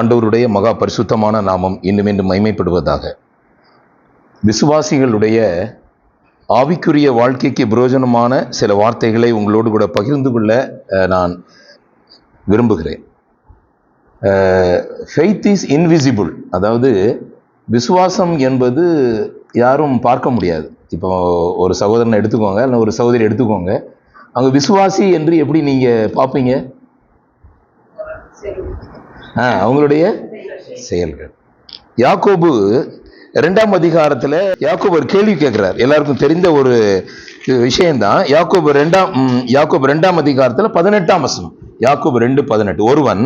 ஆண்டவருடைய மகா பரிசுத்தமான நாமம் இன்னும் மீண்டும் மகிமைப்படுவதாக. விசுவாசிகளுடைய ஆவிக்குரிய வாழ்க்கைக்கு பிரயோஜனமான சில வார்த்தைகளை உங்களோடு கூட பகிர்ந்து கொள்ள நான் விரும்புகிறேன். ஃபெய்த் இஸ் இன்விசிபிள், அதாவது விசுவாசம் என்பது யாரும் பார்க்க முடியாது. இப்போ ஒரு சகோதரனை எடுத்துக்கோங்க, இல்லை ஒரு சகோதரி எடுத்துக்கோங்க, அவங்க விசுவாசி என்று எப்படி நீங்கள் பார்ப்பீங்க? அவங்களுடைய செயல்கள். யாக்கோபு 2ஆம் அதிகாரத்தில் யாக்கோபு ஒரு கேள்வி கேட்கிறார். எல்லாருக்கும் தெரிந்த ஒரு விஷயம்தான். யாக்கோபு 2ஆம் அதிகாரத்தில் 18ஆம் வசனம். யாக்கோபு 2:18. ஒருவன்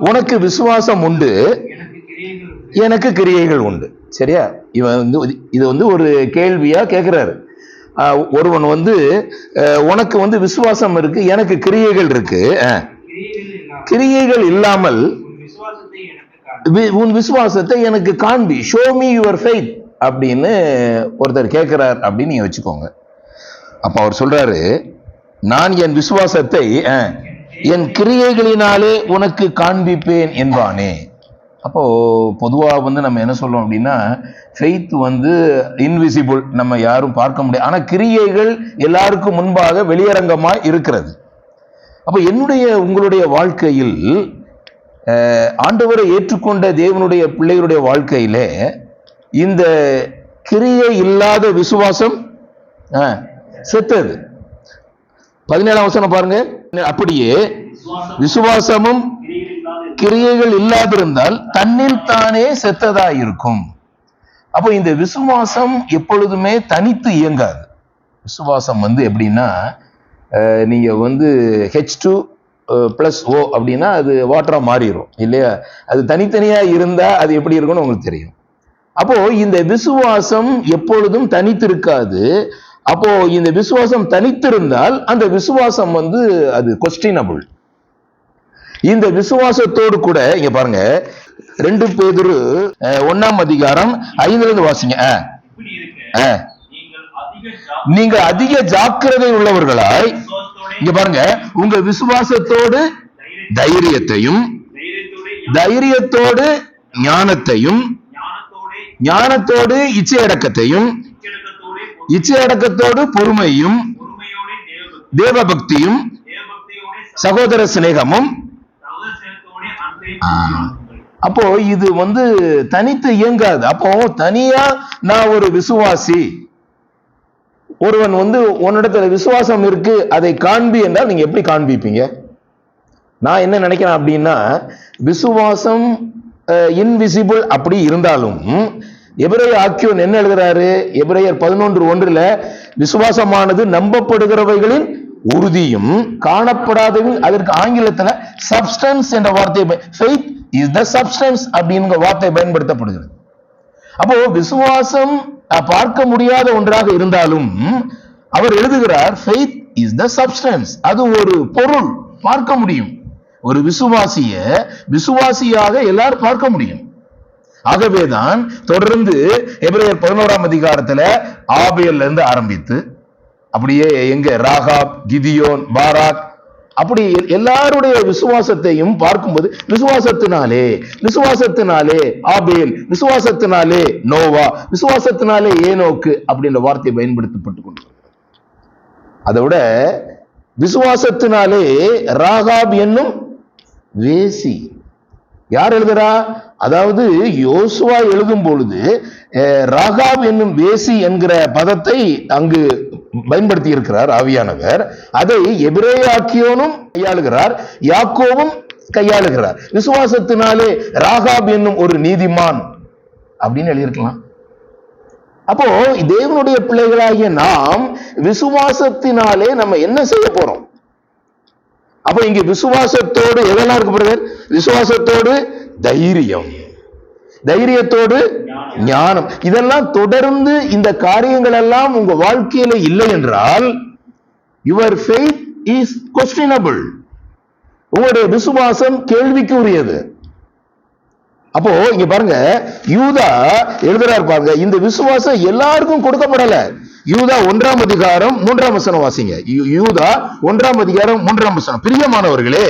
உனக்கு விசுவாசம் உண்டு, எனக்கு கிரியைகள் உண்டு. சரியா? இது ஒரு கேள்வியா கேட்கிறாரு. ஒருவன் உனக்கு விசுவாசம் இருக்கு, எனக்கு கிரியைகள் இருக்கு, கிரியைகள் இல்லாமல் உன் விசுவாசத்தை எனக்கு காண்பி, ஷோ மீ யுவர் ஃபெய்த் அப்படின்னு ஒருத்தர் கேட்கிறார் அப்படின்னு நீங்க வச்சுக்கோங்க. அப்ப அவர் சொல்றாரு, நான் என் விசுவாசத்தை என் கிரியைகளினாலே உனக்கு காண்பிப்பேன் என்பானே. அப்போ பொதுவா நம்ம என்ன சொல்றோம் அப்படின்னா, ஃபெய்த் இன்விசிபிள், நம்ம யாரும் பார்க்க முடியாது, ஆனா கிரியைகள் எல்லாருக்கும் முன்பாக வெளியரங்கமாய் இருக்கிறது. அப்ப உங்களுடைய வாழ்க்கையில் ஆண்டவரை ஏற்றுக்கொண்ட தேவனுடைய பிள்ளைகளுடைய வாழ்க்கையில இந்த கிரியை இல்லாத விசுவாசம் செத்தது. 17ஆம் வசனம் பாருங்க. அப்படியே விசுவாசமும் கிரியைகள் இல்லாதிருந்தால் தன்னில் தானே செத்ததா இருக்கும். அப்போ இந்த விசுவாசம் எப்பொழுதுமே தனித்து இயங்காது. விசுவாசம் எப்படின்னா, நீங்க H2+O அப்படின்னா அது வாட்டரா மாறிடும் இல்லையா? அது தனித்தனியா இருந்தா அது எப்படி இருக்கும்னு உங்களுக்கு தெரியும். அப்போ இந்த விசுவாசம் எப்பொழுதும் தனித்து இருக்காது. அப்போ இந்த விசுவாசம் தனித்திருந்தால் அந்த விசுவாசம் அது கொஸ்டினபிள். இந்த விசுவாசத்தோடு கூட இங்க பாருங்க, 2 பேதுரு 1ஆம் அதிகாரம் 5 வாசிங்க. நீங்க அதிக ஜாக்கிரதை உள்ளவர்களாய், இங்க பாருங்க, உங்க விசுவாசத்தோடு தைரியத்தையும், தைரியத்தோடு ஞானத்தையும், ஞானத்தோடு இச்சையடக்கத்தையும், இச்சையடக்கத்தோடு பொறுமையும், தேவபக்தியும், சகோதர சிநேகமும். அப்போ இது தனித்து இயங்காது. அப்போ தனியா நான் ஒரு விசுவாசி, ஒருவன் உன்னிடத்துல விசுவாசம் இருக்கு அதை காண்பி என்றால் நீங்க எப்படி காண்பிப்பீங்க? நான் என்ன நினைக்கிறேன் அப்படின்னா, விசுவாசம் இன்விசிபிள் அப்படி இருந்தாலும் எபிரேய ஆக்கியோன் என்ன எழுதுறாரு? எபிரேயர் 11:1 விசுவாசமானது நம்பப்படுகிறவைகளின் உறுதியும் காணப்படாதவையும், அதற்கு ஆங்கிலத்துல சப்ஸ்டன்ஸ் என்ற வார்த்தை, ஃபெய்த் இஸ் த சப்ஸ்டன்ஸ் அப்படிங்கிற வார்த்தை பயன்படுத்தப்படுகிறது. அப்போ விசுவாசம் பார்க்க முடியாத ஒன்றாக இருந்தாலும் அவர் எழுதுகிறார், ஃபெய்த் இஸ் த சப்ஸ்டன்ஸ், அது ஒரு பொருள், பார்க்க முடியும். ஒரு விசுவாசியாக எல்லாரும் பார்க்க முடியும். ஆகவேதான் தொடர்ந்து எபிரேயர் 11ஆம் அதிகாரத்துல ஆபேல்ல இருந்து ஆரம்பித்து அப்படியே ராகாப், கிதியோன், பாராக், அப்படி எல்லாருடைய விசுவாசத்தையும் பார்க்கும்போது விசுவாசத்தினாலே ஆபேல், விசுவாசத்தினாலே நோவா, விசுவாசத்தினாலே ஏனோக்கு அப்படின்ற வார்த்தை பயன்படுத்தப்பட்டு கொண்டு, அதை விட விசுவாசத்தினாலே ராகாப் என்னும் வேசி. யார் எழுதுறா? அதாவது யோசுவா எழுதும் பொழுது ராகாப் என்னும் வேசி என்கிற பதத்தை அங்கு பயன்படுத்தி இருக்கிறார் ஆவியானவர். அதை எபிரேய ஆக்கியோனும் கையாளுகிறார், யாக்கோவும் கையாளுகிறார். விசுவாசத்தினாலே ராகாப் என்னும் ஒரு நீதிமான் அப்படின்னு எழுதியிருக்கலாம். அப்போ தேவனுடைய பிள்ளைகளாகிய நாம் விசுவாசத்தினாலே நம்ம என்ன செய்ய போறோம்? அப்போ இங்க விசுவாசத்தோடு எதெல்லாம் இருக்கு? விசுவாசத்தோடு தைரியம், தைரியத்தோடு ஞானம். இதெல்லாம் தொடர்ந்து இந்த காரியங்கள் எல்லாம் உங்க வாழ்க்கையில இல்லை என்றால் யுவர் ஃபெய்த் இஸ் கொஸ்டினபிள், உங்களுடைய விசுவாசம் கேள்விக்கு உரியது. அப்போ இங்க பாருங்க, யூதா எழுதுறாரு பாருங்க, இந்த விசுவாசம் எல்லாருக்கும் கொடுக்கப்படல. யூதா 1ஆம் அதிகாரம் 3ஆம் வசனம் வாசிங்க. யூதா 1ஆம் அதிகாரம் 3ஆம் வசனம். பிரியமானவர்களே,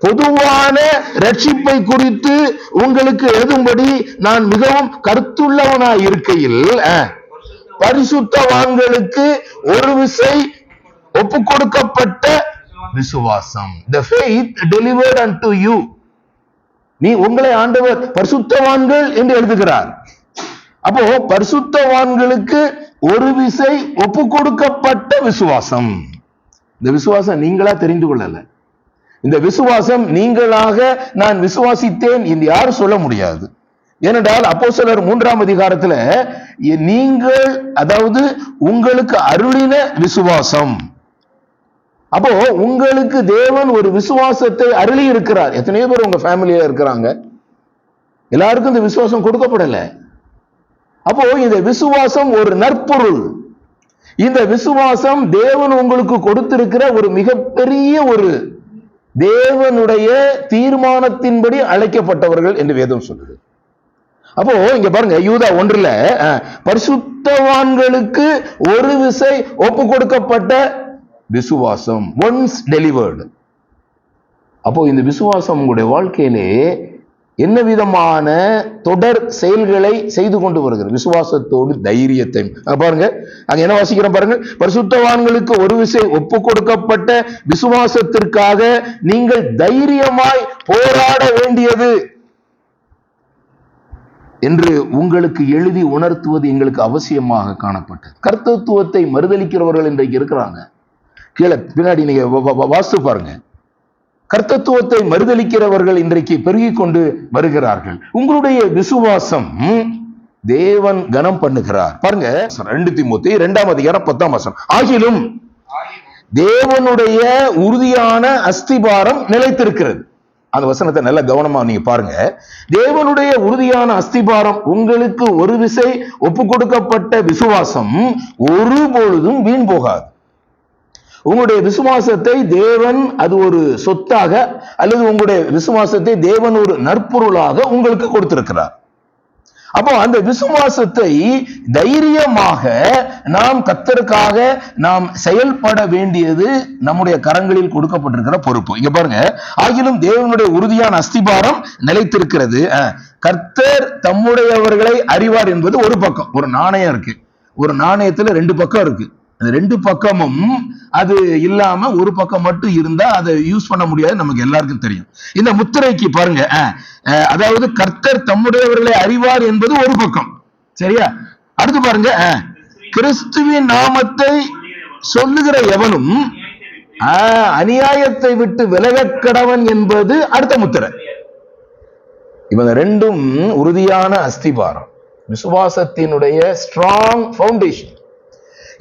பொதுவான ரட்சிப்பை குறித்து உங்களுக்கு எழுதும்படி நான் மிகவும் கருத்துள்ளவனாய் இருக்கையில் பரிசுத்தவான்களுக்கு ஒரு விசை ஒப்பு கொடுக்கப்பட்ட விசுவாசம், the faith delivered unto you. நீ உங்களை ஆண்டவர் பரிசுத்தவான்கள் என்று எழுதுகிறார். அப்போ பரிசுத்தவான்களுக்கு ஒரு விசை ஒப்பு கொடுக்கப்பட்ட விசுவாசம். இந்த விசுவாசம் நீங்களா தெரிந்து கொள்ளல. இந்த விசுவாசம் நீங்களாக நான் விசுவாசித்தேன் என்று யாரும் சொல்ல முடியாது. ஏனென்றால் அப்போஸ்தலர் 3ஆம் அதிகாரத்துல நீங்கள், அதாவது உங்களுக்கு அருளின விசுவாசம். அப்போ உங்களுக்கு தேவன் ஒரு விசுவாசத்தை அருளி இருக்கிறார். எத்தனையோ பேர் உங்க ஃபேமிலியில இருக்கிறாங்க, எல்லாருக்கும் இந்த விசுவாசம் கொடுக்கப்படல. அப்போ இந்த விசுவாசம் ஒரு நற்பொருள். இந்த விசுவாசம் தேவன் உங்களுக்கு கொடுத்திருக்கிற ஒரு மிகப்பெரிய ஒரு தேவனுடைய தீர்மானத்தின்படி அழைக்கப்பட்டவர்கள் என்று வேதம் சொல்லுது. அப்போ இங்க பாருங்க, யூதா 1ல பரிசுத்தவான்களுக்கு ஒரு விசை ஒப்பு கொடுக்கப்பட்ட விசுவாசம், ஒன்ஸ் டெலிவர்டு. அப்போ இந்த விசுவாசம் உங்களுடைய வாழ்க்கையிலே என்ன விதமான தொடர் செயல்களை செய்து கொண்டு வருகிறது? விசுவாசத்தோடு தைரியத்தை பாருங்க, அங்க என்ன வாசிக்கிறோம் பாருங்க, பரிசுத்தவான்களுக்கு ஒரு விசை ஒப்பு கொடுக்கப்பட்ட விசுவாசத்திற்காக நீங்கள் தைரியமாய் போராட வேண்டியது என்று உங்களுக்கு எழுதி உணர்த்துவது எங்களுக்கு அவசியமாக காணப்பட்டது. கர்த்தத்துவத்தை மறுதலிக்கிறவர்கள் இன்றைக்கு இருக்கிறாங்க. கீழே பின்னாடி நீங்க வாஸ்து பாருங்க, கர்த்தத்துவத்தை மறுதலிக்கிறவர்கள் இன்றைக்கு பெருகி கொண்டு வருகிறார்கள். உங்களுடைய விசுவாசம் தேவன் கனம் பண்ணுகிறார். பாருங்க 2 தீமோத்தேயு 2ஆம் அதிகாரம் 10ஆம் வசனம், ஆகிலும் தேவனுடைய உறுதியான அஸ்திபாரம் நிலைத்திருக்கிறது. அந்த வசனத்தை நல்ல கவனமா நீங்க பாருங்க. தேவனுடைய உறுதியான அஸ்திபாரம், உங்களுக்கு ஒரு விசை ஒப்பு கொடுக்கப்பட்ட விசுவாசம் ஒருபொழுதும் வீண் போகாது. உங்களுடைய விசுவாசத்தை தேவன் அது ஒரு சொத்தாக, அல்லது உங்களுடைய விசுவாசத்தை தேவன் ஒரு நற்பொருளாக உங்களுக்கு கொடுத்திருக்கிறார். அப்போ அந்த விசுவாசத்தை தைரியமாக நாம் கர்த்தருக்காக நாம் செயல்பட வேண்டியது நம்முடைய கரங்களில் கொடுக்கப்பட்டிருக்கிற பொறுப்பு. இங்க பாருங்க, ஆகிலும் தேவனுடைய உறுதியான அஸ்திபாரம் நிலைத்திருக்கிறது. கர்த்தர் தம்முடையவர்களை அறிவார் என்பது ஒரு பக்கம். ஒரு நாணயம் இருக்கு, ஒரு நாணயத்துல 2 பக்கம் இருக்கு. அந்த 2 பக்கமும் அது இல்லாம ஒரு பக்கம் மட்டும் இருந்தா அதை யூஸ் பண்ண முடியாது, நமக்கு எல்லாருக்கும் தெரியும். இந்த முத்திரைக்கு பாருங்க, அதாவது கர்த்தர் தம்முடையவர்களை அறிவார் என்பது ஒரு பக்கம், சரியா? அடுத்து பாருங்க, கிறிஸ்துவின் நாமத்தை சொல்லுகிற எவனும் அநியாயத்தை விட்டு விலகக் கடவன் என்பது அடுத்த முத்திரை. இவங்க 2ம் உறுதியான அஸ்திபாரம், விசுவாசத்தினுடைய ஸ்ட்ராங் ஃபவுண்டேஷன்.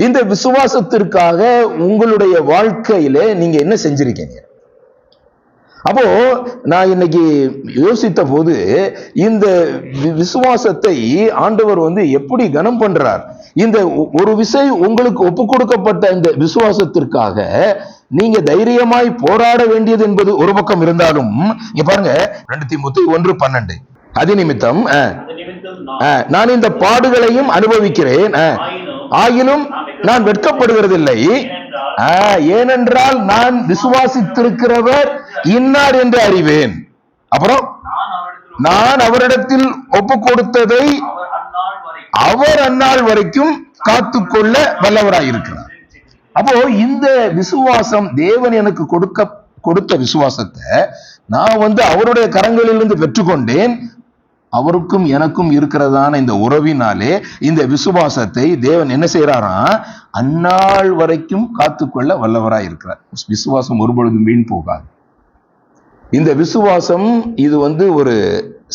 இந்த விசுவாசத்திற்காக உங்களுடைய வாழ்க்கையில நீங்க என்ன செஞ்சிருக்கீங்க? அப்போ நான் இன்னைக்கு யோசித்த போது இந்த விசுவாசத்தை ஆண்டவர் எப்படி கனம் பண்றார்? இந்த ஒரு விசை உங்களுக்கு ஒப்பு கொடுக்கப்பட்ட இந்த விசுவாசத்திற்காக நீங்க தைரியமாய் போராட வேண்டியது என்பது ஒரு பக்கம் இருந்தாலும், இங்க பாருங்க 2 தீமோத்தேயு 1:12, அது நிமித்தம் நான் இந்த பாடுகளையும் அனுபவிக்கிறேன், ஆயினும் நான் வெட்கப்படுகிறதில்லை, ஏனென்றால் நான் விசுவாசித்திருக்கிறவர் இன்னார் என்று அறிவேன். அப்புறம் நான் அவரிடத்தில் ஒப்பு கொடுத்ததை அவர் அந்நாள் வரைக்கும் காத்துக்கொள்ள வல்லவராயிருக்கிறார். அப்போ இந்த விசுவாசம், தேவன் எனக்கு கொடுத்த விசுவாசத்தை நான் அவருடைய கரங்களிலிருந்து பெற்றுக்கொண்டேன். அவருக்கும் எனக்கும் இருக்கிறதான இந்த உறவினாலே இந்த விசுவாசத்தை தேவன் என்ன செய்யறாராம்? அந்நாள் வரைக்கும் காத்துக்கொள்ள வல்லவராய் இருக்கிறார். விசுவாசம் ஒருபொழுதும் வீண் போகாது. இந்த விசுவாசம் இது ஒரு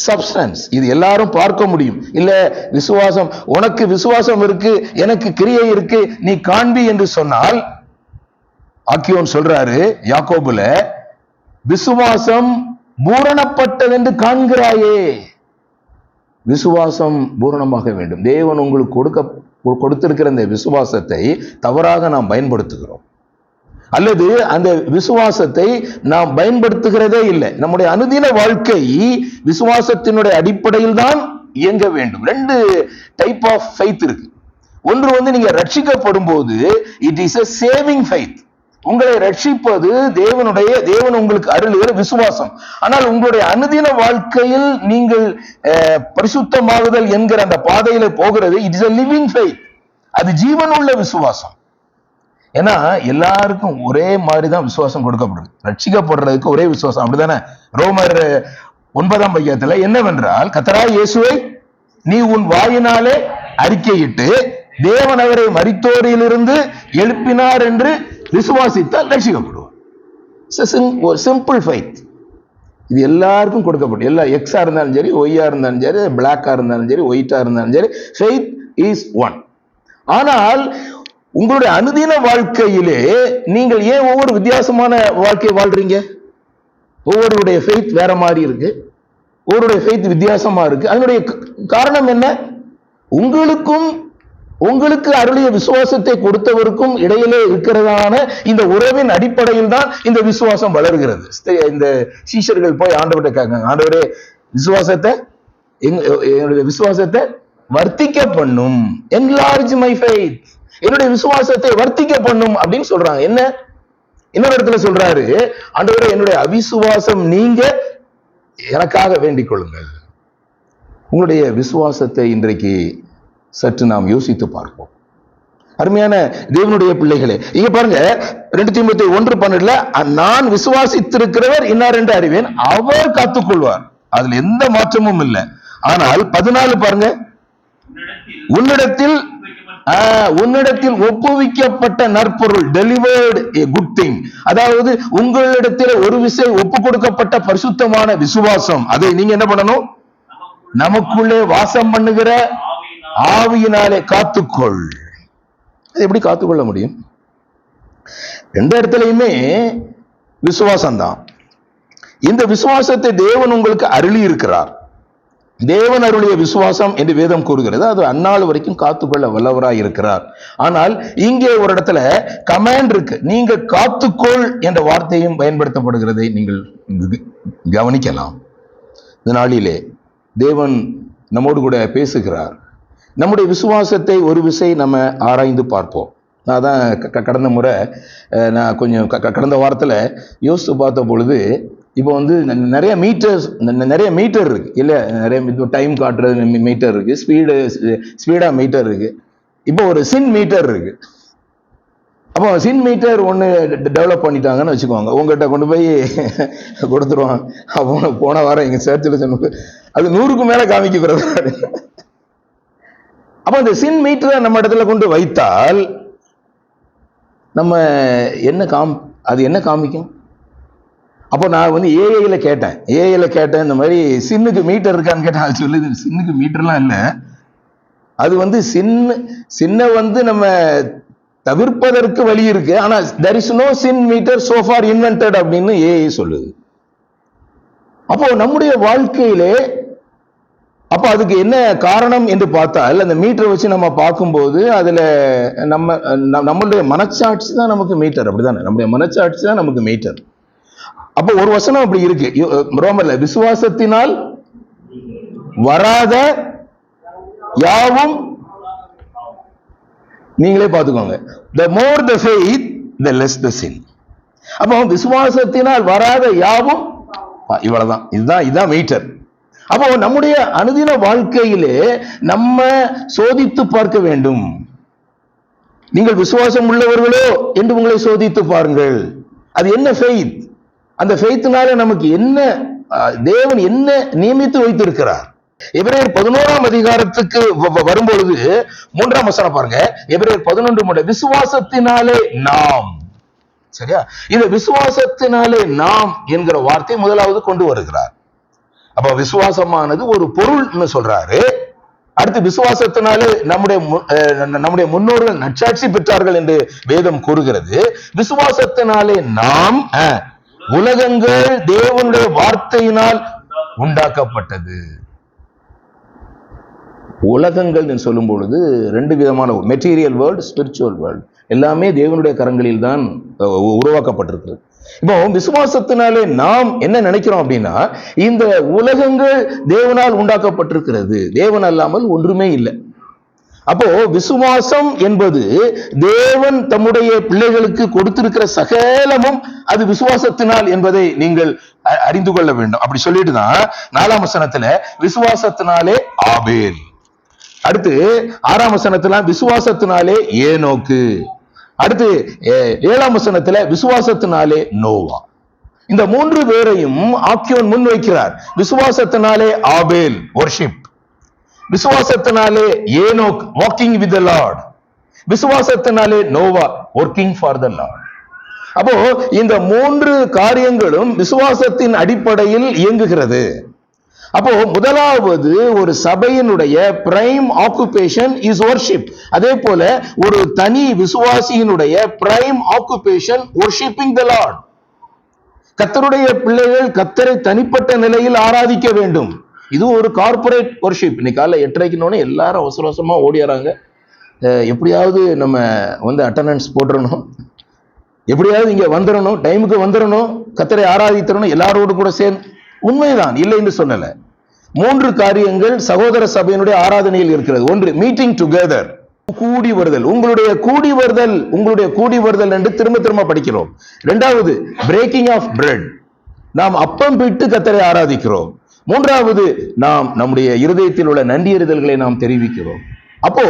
சப்ஸ்டன்ஸ், இது எல்லாரும் பார்க்க முடியும். இல்ல விசுவாசம், உனக்கு விசுவாசம் இருக்கு, எனக்கு கிரியை இருக்கு, நீ காண்பி என்று சொன்னால், ஆக்கியோன் சொல்றாரு யாக்கோபுல, விசுவாசம் பூரணப்பட்டது என்று காண்கிறாயே. விசுவாசம் பூரணமாக வேண்டும். தேவன் உங்களுக்கு கொடுத்திருக்கிற இந்த விசுவாசத்தை தவறாக நாம் பயன்படுத்துகிறோம், அல்லது அந்த விசுவாசத்தை நாம் பயன்படுத்துகிறதே இல்லை. நம்முடைய அனுதின வாழ்க்கை விசுவாசத்தினுடைய அடிப்படையில் தான் இயங்க வேண்டும். 2 டைப் ஆஃப் ஃபெய்த் இருக்கு. ஒன்று நீங்க ரட்சிக்கப்படும் போது it is a saving faith. உங்களை ரட்சிப்பது தேவன் உங்களுக்கு அருளுகிற விசுவாசம். ஆனால் உங்களுடைய அனுதின வாழ்க்கையில் நீங்கள் பரிசுத்தமாகுதல் என்கிற அந்த பாதையில போகிறது, it is a living faith. அது ஜீவனுள்ள விசுவாசம். ஏன்னா எல்லாருக்கும் ஒரே மாதிரிதான் விசுவாசம் கொடுக்கப்படுது. ரட்சிக்கப்படுறதுக்கு ஒரே விசுவாசம், அப்படிதானே? ரோமர் 9:10 என்னவென்றால், கர்த்தராகிய இயேசுவை நீ உன் வாயினாலே அறிக்கையிட்டு தேவன் அவரை மரித்தோரிலிருந்து எழுப்பினார் என்று விசுவாசித்தால் ரட்சிக்கப்படுவார். Simple faith. இது எல்லாருக்கும் கொடுக்கப்படும். எல்லா எக்ஸா இருந்தாலும் சரி, ஒய்யா இருந்தாலும் சரி, பிளாக்கா இருந்தாலும் சரி, ஒயிட்டா இருந்தாலும் சரி, ஃபெய்த் இஸ் ஒன். ஆனால் உங்களுடைய அனுதின வாழ்க்கையிலே நீங்கள் ஏன் ஒவ்வொரு வித்தியாசமான வாழ்க்கையை வாழ்றீங்க? ஒவ்வொருடைய ஃபெய்த் வேற மாதிரி இருக்கு, ஒவ்வொருடைய ஃபெய்த் வித்தியாசமா இருக்கு. அதனுடைய காரணம் என்ன? உங்களுக்கு அருளிய விசுவாசத்தை கொடுத்தவருக்கும் இடையிலே இருக்கிறதான இந்த உறவின் அடிப்படையில் தான் இந்த விசுவாசம் வளர்கிறது. இந்த சீஷர்கள் போய் ஆண்டவர்கிட்ட கேட்காங்க, ஆண்டவரே என்னுடைய விசுவாசத்தை வர்த்திக்க பண்ணும், enlarge my faith, என்னுடைய விசுவாசத்தை வர்த்திக்க பண்ணும் அப்படின்னு சொல்றாங்க. என்ன இன்னொரு இடத்துல சொல்றாரு, ஆண்டவரே என்னுடைய அவிசுவாசம் நீங்க எனக்காக வேண்டிக் கொள்ளுங்கள். உங்களுடைய விசுவாசத்தை இன்றைக்கு சற்று நாம் யோசித்து பார்ப்போம். அருமையான தேவனுடைய பிள்ளைகளே, இங்க பாருங்க 2 தீமோத்தேயு 1:12, நான் விசுவாசித்திருக்கிறவர் இன்னார் என்று அறிவேன், அவர் காத்துக்கொள்வார், அதுல எந்த மாற்றமும் இல்லை. ஆனால் 14 பாருங்க, உன்னிடத்தில் ஒப்புவிக்கப்பட்ட நற்பொருள், டெலிவர்ட் a good thing, அதாவது உங்களிடத்தில் ஒரு விசை ஒப்பு கொடுக்கப்பட்ட பரிசுத்தமான விசுவாசம், அதை நீங்க என்ன பண்ணணும்? நமக்குள்ளே வாசம் பண்ணுகிற ஆவியினாலே காத்துக்கொள். அது எப்படி காத்துக்கொள்ள முடியும்? 2 இடத்துலயுமே விசுவாசம் தான். இந்த விசுவாசத்தை தேவன் உங்களுக்கு அருளி இருக்கிறார். தேவன் அருளிய விசுவாசம் என்று வேதம் கூறுகிறது. அது அந்நாள் வரைக்கும் காத்துக்கொள்ள வல்லவராய் இருக்கிறார். ஆனால் இங்கே ஒரு இடத்துல கமாண்ட் இருக்கு, நீங்க காத்துக்கொள் என்ற வார்த்தையும் பயன்படுத்தப்படுகிறதை நீங்கள் கவனிக்கலாம். இந்த நாளிலே தேவன் நம்மோடு கூட பேசுகிறார். நம்முடைய விசுவாசத்தை ஒரு விசை நம்ம ஆராய்ந்து பார்ப்போம். நான் தான் கடந்த முறை நான் கொஞ்சம் கடந்த வாரத்தில் யோசித்து பார்த்த பொழுது, இப்போ வந்து நிறைய மீட்டர் இருக்கு இல்ல, நிறைய டைம் காட்டுறது மீட்டர் இருக்கு, ஸ்பீடா மீட்டர் இருக்கு. இப்போ ஒரு சின் மீட்டர் இருக்கு. அப்போ சின் மீட்டர் ஒன்று டெவலப் பண்ணிட்டாங்கன்னு வச்சுக்கோங்க, உங்ககிட்ட கொண்டு போய் கொடுத்துருவாங்க. அப்போ போன வாரம் எங்க சர்ச்சில் சொன்ன அது 100க்கு மேல காமிக்கிறது. அப்ப அந்த சின் மீட்டரை நம்ம இடத்துல கொண்டு வைத்தால் நம்ம அது என்ன காமிக்கும்? அப்போ நான் வந்து ஏஐல கேட்டேன் இந்த மாதிரி சின்னுக்கு மீட்டர் இருக்கான்னு கேட்டேன். அது சொல்லுது சின்னுக்கு மீட்டர்லாம் இல்லை, அது வந்து சின்ன வந்து நம்ம தவிர்ப்பதற்கு வழி இருக்கு, ஆனா there is no sin meter so far invented அப்படின்னு ஏஐ சொல்லுது. அப்போ நம்முடைய வாழ்க்கையிலே அப்ப அதுக்கு என்ன காரணம் என்று பார்த்தால், அந்த மீட்டரை வச்சு நம்ம பார்க்கும்போது அதுல நம்மளுடைய மனச்சாட்சி தான் நமக்கு மீட்டர், அப்படிதானே? நம்முடைய மனச்சாட்சி தான் நமக்கு மீட்டர். அப்போ ஒரு வசனம் அப்படி இருக்கு ரோமர்ல, விசுவாசத்தினால் வராத யாவும், நீங்களே பார்த்துக்கோங்க, the more the faith the less the sin. அப்போ விசுவாசத்தினால் வராத யாவும், இவ்வளவுதான், இதுதான் மீட்டர். அப்போ நம்முடைய அனுதின வாழ்க்கையிலே நம்ம சோதித்து பார்க்க வேண்டும். நீங்கள் விசுவாசம் உள்ளவர்களோ என்று உங்களை சோதித்து பாருங்கள். அது என்ன ஃபெய்த்? அந்த ஃபெய்த்னால நமக்கு என்ன தேவன் என்ன நியமித்து வைத்திருக்கிறார்? எபிரேயர் 11ஆம் அதிகாரத்துக்கு வரும்பொழுது 3ஆம் வசனம் பாருங்க. எபிரேயர் 11:3, விசுவாசத்தினாலே நாம், சரியா? இந்த விசுவாசத்தினாலே நாம் என்கிற வார்த்தை முதலாவது கொண்டு வருகிறார். அப்ப விசுவாசமானது ஒரு பொருள்னு சொல்றாரு. அடுத்து விசுவாசத்தினாலே நம்முடைய முன்னோர்கள் நற்சாட்சி பெற்றார்கள் என்று வேதம் கூறுகிறது. விசுவாசத்தினாலே நாம் உலகங்கள் தேவனுடைய வார்த்தையினால் உண்டாக்கப்பட்டது. உலகங்கள் சொல்லும் பொழுது 2 விதமான மெட்டீரியல் வேர்ல்ட், ஸ்பிரிச்சுவல் வேர்ல்ட், எல்லாமே தேவனுடைய கரங்களில் தான் உருவாக்கப்பட்டிருக்கிறது. இப்போ விசுவாசத்தினாலே நாம் என்ன நினைக்கிறோம் அப்படின்னா, இந்த உலகங்கள் தேவனால் உண்டாக்கப்பட்டிருக்கிறது, தேவன் அல்லாமல் ஒன்றுமே இல்லை. அப்போ விசுவாசம் என்பது தேவன் தம்முடைய பிள்ளைகளுக்கு கொடுத்திருக்கிற சகலமும் அது விசுவாசத்தினால் என்பதை நீங்கள் அறிந்து கொள்ள வேண்டும். அப்படி சொல்லிட்டு தான் 4ஆம் வசனத்துல விசுவாசத்தினாலே ஆபேல், அடுத்து 6ஆம் வசனத்துல விசுவாசத்தினாலே ஏனோக்கு, அடுத்து 7ஆம் வசனத்துல விசுவாசத்தினாலே நோவா. இந்த 3 பேரையும் ஆக்கியோன் முன் வைக்கிறார். விசுவாசத்தினாலே ஆபேல் வொர்ஷிப், விசுவாசத்தினாலே Enoch walking with the Lord, விசுவாசத்தினாலே Noah working for the Lord. அப்போ இந்த 3 காரியங்களும் விசுவாசத்தின் அடிப்படையில் இயங்குகிறது. அப்போ முதலாவது ஒரு சபையினுடைய பிரைம் ஆக்குபேஷன் இஸ் வொர்ஷிப். அதே போல ஒரு தனி விசுவாசியினுடைய பிரைம் ஆக்குபேஷன் வொர்ஷிப்பிங் தி லார்ட். கர்த்தருடைய பிள்ளைகள் கர்த்தரை தனிப்பட்ட நிலையில் ஆராதிக்க வேண்டும். இது ஒரு கார்பரேட் வொர்ஷிப். இன்னைக்கு காலைல 8:30 எல்லாரும் அவசர அவசரமா ஓடிறாங்க. எப்படியாவது நம்ம அட்டெண்டன்ஸ் போட்டுறணும், எப்படியாவது இங்க வந்துடணும், டைமுக்கு வந்துடணும், கர்த்தரை ஆராதித்தரணும் எல்லாரோடு கூட சேர்ந்து. உண்மைதான், இல்லை என்று சொல்லல. 3 காரியங்கள் சகோதர சபையினுடைய ஆராதனையில் இருக்கிறது. ஒன்று மீட்டிங் டுகெதர், கூடி வருதல். உங்களுடைய கூடி வருதல் என்று திரும்ப திரும்ப படிக்கிறோம். 2வது பிரேக்கிங் ஆஃப் பிரெட், நாம் அப்பம் பிட்டு கர்த்தரை ஆராதிக்கிறோம். 3வது நாம் நம்முடைய இருதயத்தில் உள்ள நன்றியறிதல்களை நாம் தெரிவிக்கிறோம். அப்போ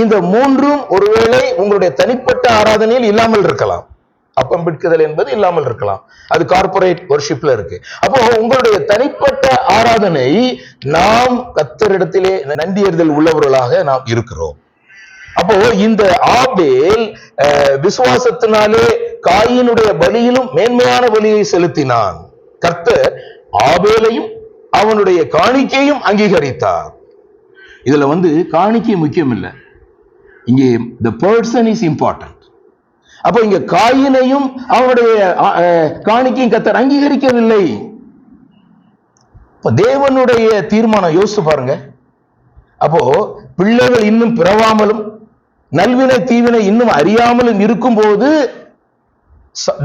இந்த 3ம் ஒருவேளை உங்களுடைய தனிப்பட்ட ஆராதனையில் இல்லாமல் இருக்கலாம். அப்பம் பிட்குதல் என்பது இல்லாமல் இருக்கலாம், அது கார்பரேட் வொர்ஷிப்ல இருக்கு. அப்போ உங்களுடைய தனிப்பட்ட ஆராதனை நாம் கர்த்தரிடத்திலே நன்றியறிதல் உள்ளவர்களாக நாம் இருக்கிறோம். அப்போ இந்த ஆபேல் விசுவாசத்தினாலே காயினுடைய பலியிலும் மேன்மையான பலியை செலுத்தினான். கர்த்தர் ஆபேலையும் அவனுடைய காணிக்கையும் அங்கீகரித்தார். இதுல காணிக்கை முக்கியம் இல்லை, இங்கே the person is important. அப்போ இங்க காயினையும் அவனுடைய காணிக்கையும் கர்த்தர் அங்கீகரிக்கவில்லை. தேவனுடைய தீர்மானம் யோசிச்சு பாருங்க. அப்போ பிள்ளைகள் இன்னும் பிறவாமலும் நல்வினை தீவினை இன்னும் அறியாமலும் இருக்கும் போது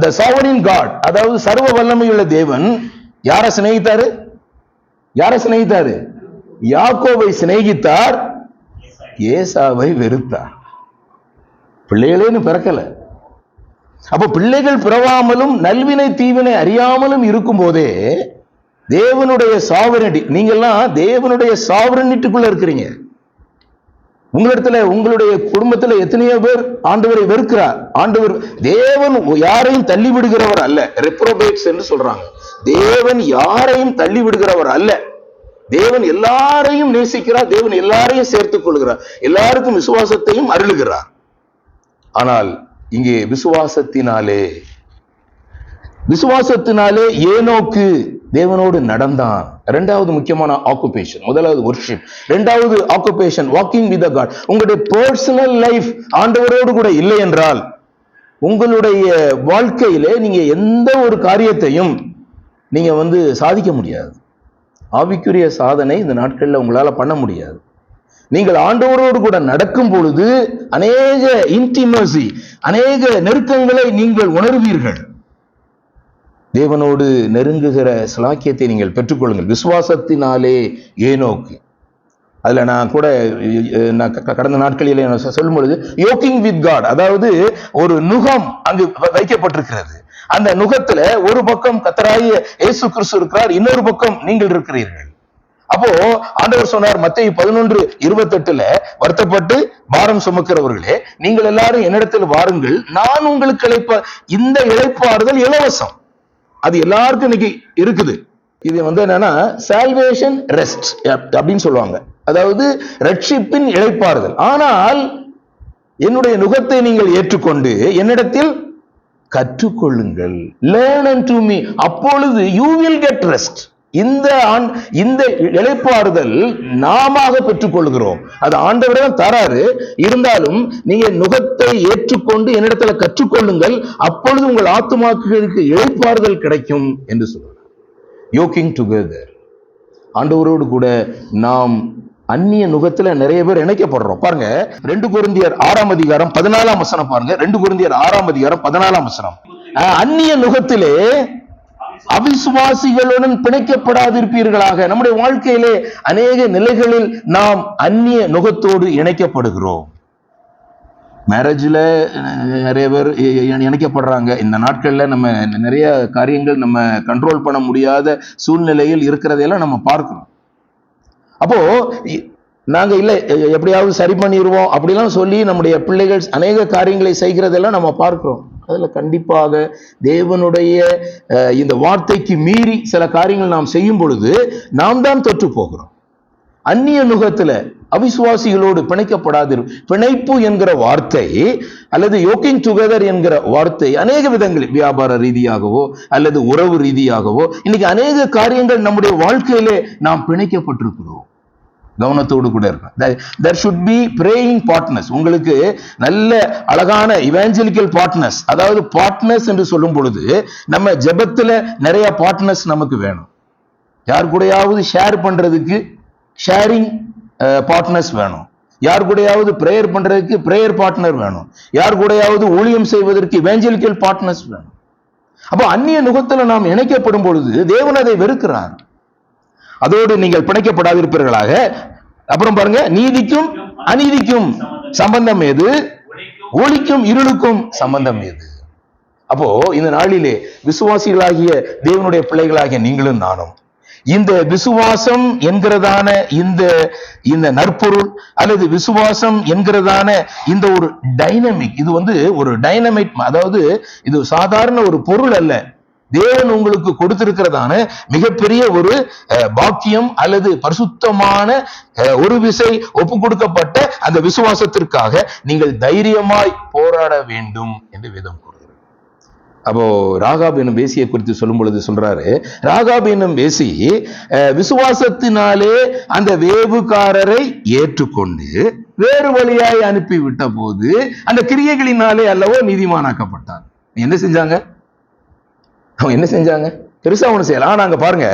the sovereign God, அதாவது சர்வ வல்லமையுள்ள தேவன் யாரை சிநேகித்தாரு? யாக்கோபை சிநேகித்தார், ஏசாவை வெறுத்தார். பிள்ளைகளேன்னு பிறக்கல. அப்ப பிள்ளைகள் பிறவாமலும் நல்வினை தீவினை அறியாமலும் இருக்கும் போதே தேவனுடைய சாவரனிட்டி, நீங்கெல்லாம் தேவனுடைய சாவரனிட்டிக்குள்ள இருக்கிறீங்க. உங்களுடைய குடும்பத்துல எத்தனையோ பேர் ஆண்டவரை வெறுக்கிறார். ஆண்டவர் தேவன் யாரையும் தள்ளி விடுகிறவர் அல்ல, ரெப்ரோபேட்ஸ் என்று சொல்றாங்க. தேவன் யாரையும் தள்ளி விடுகிறவர் அல்ல. தேவன் எல்லாரையும் நேசிக்கிறார், தேவன் எல்லாரையும் சேர்த்துக் கொள்கிறார், எல்லாருக்கும் விசுவாசத்தையும் அருளுகிறார். ஆனால் இங்கே விசுவாசத்தினாலே ஏனோக்கு தேவனோடு நடந்தான். 2வது முக்கியமான ஆக்குபேஷன். முதலாவது வொர்ஷிப், 2வது ஆக்குபேஷன் வாக்கிங் வித் காட். உங்களுடைய பர்சனல் லைஃப் ஆண்டவரோடு கூட இல்லை என்றால் உங்களுடைய வாழ்க்கையிலே நீங்க எந்த ஒரு காரியத்தையும் நீங்க சாதிக்க முடியாது. ஆவிக்குரிய சாதனை இந்த நாட்கள்ல உங்களால பண்ண முடியாது. நீங்கள் ஆண்டவரோடு கூட நடக்கும் பொழுது அநேக இன்டிமசி, அநேக நெருக்கங்களை நீங்கள் உணர்வீர்கள். தேவனோடு நெருங்குகிற ஸ்லாக்கியத்தை நீங்கள் பெற்றுக்கொள்ளுங்கள். விசுவாசத்தினாலே ஏனோக்கு, அதுல நான் கூட கடந்த நாட்களில் சொல்லும் பொழுது யோக்கிங் வித் காட், அதாவது ஒரு நுகம் அங்கு வைக்கப்பட்டிருக்கிறது. அந்த நுகத்துல ஒரு பக்கம் கர்த்தராகிய இயேசு கிறிஸ்து இருக்கிறார், இன்னொரு பக்கம் நீங்கள் இருக்கிறீர்கள். அப்போ ஆண்டவர் சொன்னார் மத்தேயு 11:28, வருத்தப்பட்டு பாரம் சுமக்கிறவர்களே நீங்கள் எல்லாரும் என்னிடத்தில் வாருங்கள், நான் உங்களுக்கு இந்த இளைப்பாறுதல் இலவசம். அது எல்லாருக்கும் இன்னைக்கு இருக்குது. இது என்னன்னா சால்வேஷன் ரெஸ்ட் அப்படின்னு சொல்லுவாங்க, அதாவது ரட்சிப்பின் இளைப்பாறுதல். ஆனால் என்னுடைய நுகத்தை நீங்கள் ஏற்றுக்கொண்டு என்னிடத்தில் கற்றுக்கொள்ளுங்கள், learn unto me, அப்பொழுது you will get rest. இந்த இளைப்பாறுதல் நாம பெற்றுக்கொள்கிறோம், அது ஆண்டவரிடம் தராரு. இருந்தாலும் நீங்க நுகத்தை ஏற்றுக்கொண்டு என்னிடத்துல கற்றுக்கொள்ளுங்கள், அப்பொழுது உங்கள் ஆத்துமாக்களுக்கு இளைப்பாறுதல் கிடைக்கும் என்று சொல்றார். யோக்கிங் டுகெதர், ஆண்டவரோடு கூட நாம் அந்நிய நுகத்துல நிறைய பேர் இணைக்கப்படுறோம். பாருங்க 2 கொரிந்தியர் 6:14 பாருங்க. 2 கொரிந்தியர் 6:14 அந்நிய நுகத்திலே அவிசுவாசிகளுடன் பிணைக்கப்படாதிருப்பீர்களாக. நம்முடைய வாழ்க்கையிலே அநேக நிலைகளில் நாம் அந்நிய நுகத்தோடு இணைக்கப்படுகிறோம். மேரேஜ்ல நிறைய பேர் இணைக்கப்படுறாங்க. இந்த நாட்கள்ல நம்ம நிறைய காரியங்கள் நம்ம கண்ட்ரோல் பண்ண முடியாத சூழ்நிலையில் இருக்கிறதையெல்லாம் நம்ம பார்க்கிறோம். அப்போ நாங்க இல்ல எப்படியாவது சரி பண்ணிடுவோம் அப்படிலாம் சொல்லி நம்முடைய பிள்ளைகள் அநேக காரியங்களை செய்கிறதெல்லாம் நம்ம பார்க்கிறோம். அதுல கண்டிப்பாக தேவனுடைய இந்த வார்த்தைக்கு மீறி சில காரியங்கள் நாம் செய்யும் பொழுது நாம் தான் தொற்று போகிறோம். அந்நிய நுகத்துல அவிசுவாசிகளோடு பிணைக்கப்படாதிரு. பிணைப்பு என்கிற வார்த்தை அல்லது யோக்கிங் டுகெதர் என்கிற வார்த்தை அநேக விதங்களில் வியாபார ரீதியாகவோ அல்லது உறவு ரீதியாகவோ இன்னைக்கு அநேக காரியங்கள் நம்முடைய வாழ்க்கையிலே நாம் பிணைக்கப்பட்டிருக்கிறோம். கவனத்தோடு கூட இருக்கும். there should be praying partners. உங்களுக்கு நல்ல அழகான இவாஞ்சலிக்கல் பார்ட்னர்ஸ், அதாவது பார்ட்னர்ஸ் என்று சொல்லும் பொழுது நம்ம ஜெபத்துல நிறைய பார்ட்னர்ஸ் நமக்கு வேணும். யார் கூடயாவது ஷேர் பண்றதுக்கு ஷேரிங் பார்ட்னர்ஸ் வேணும். யார் கூடயாவது பிரேயர் பண்றதுக்கு பிரேயர் பார்ட்னர் வேணும். யார் கூடயாவது ஊழியம் செய்வதற்கு இவாஞ்சலிக்கல் பார்ட்னர்ஸ் வேணும். அப்போ அந்நிய நுகத்துல நாம் இணைக்கப்படும் பொழுது தேவன் அதை வெறுக்கிறார். அதோடு நீங்கள் பிணைக்கப்படாதிருப்பீர்களாக. அப்புறம் பாருங்க, நீதிக்கும் அநீதிக்கும் சம்பந்தம் ஏது? ஒளிக்கும் இருளுக்கும் சம்பந்தம் ஏது? அப்போ இந்த நாளிலே விசுவாசிகளாகிய தேவனுடைய பிள்ளைகளாகிய நீங்களும் நானும் இந்த விசுவாசம் என்கிறதான இந்த நற்பொருள் அல்லது விசுவாசம் என்கிறதான இந்த ஒரு டைனமிக், இது ஒரு டைனமிக், அதாவது இது சாதாரண ஒரு பொருள் அல்ல. தேவன் உங்களுக்கு கொடுத்திருக்கிறதான மிகப்பெரிய ஒரு பாக்கியம் அல்லது பரிசுத்தமான ஒரு விசை ஒப்பு கொடுக்கப்பட்ட அந்த விசுவாசத்திற்காக நீங்கள் தைரியமாய் போராட வேண்டும் என்று வேதம் கூறுகிறது. அப்போ ராகாப் என்னும் வேசியை குறித்து சொல்லும் பொழுது சொல்றாரு, ராகாப் என்னும் வேசி விசுவாசத்தினாலே அந்த வேவுகாரரை ஏற்றுக்கொண்டு வேறு வழியாய் அனுப்பி விட்ட போது அந்த கிரியைகளினாலே அல்லவோ நீதிமானாக்கப்பட்டார். என்ன செஞ்சாங்க? பெருசா ஒண்ணு செய்யலாம். நாங்க பாருங்க,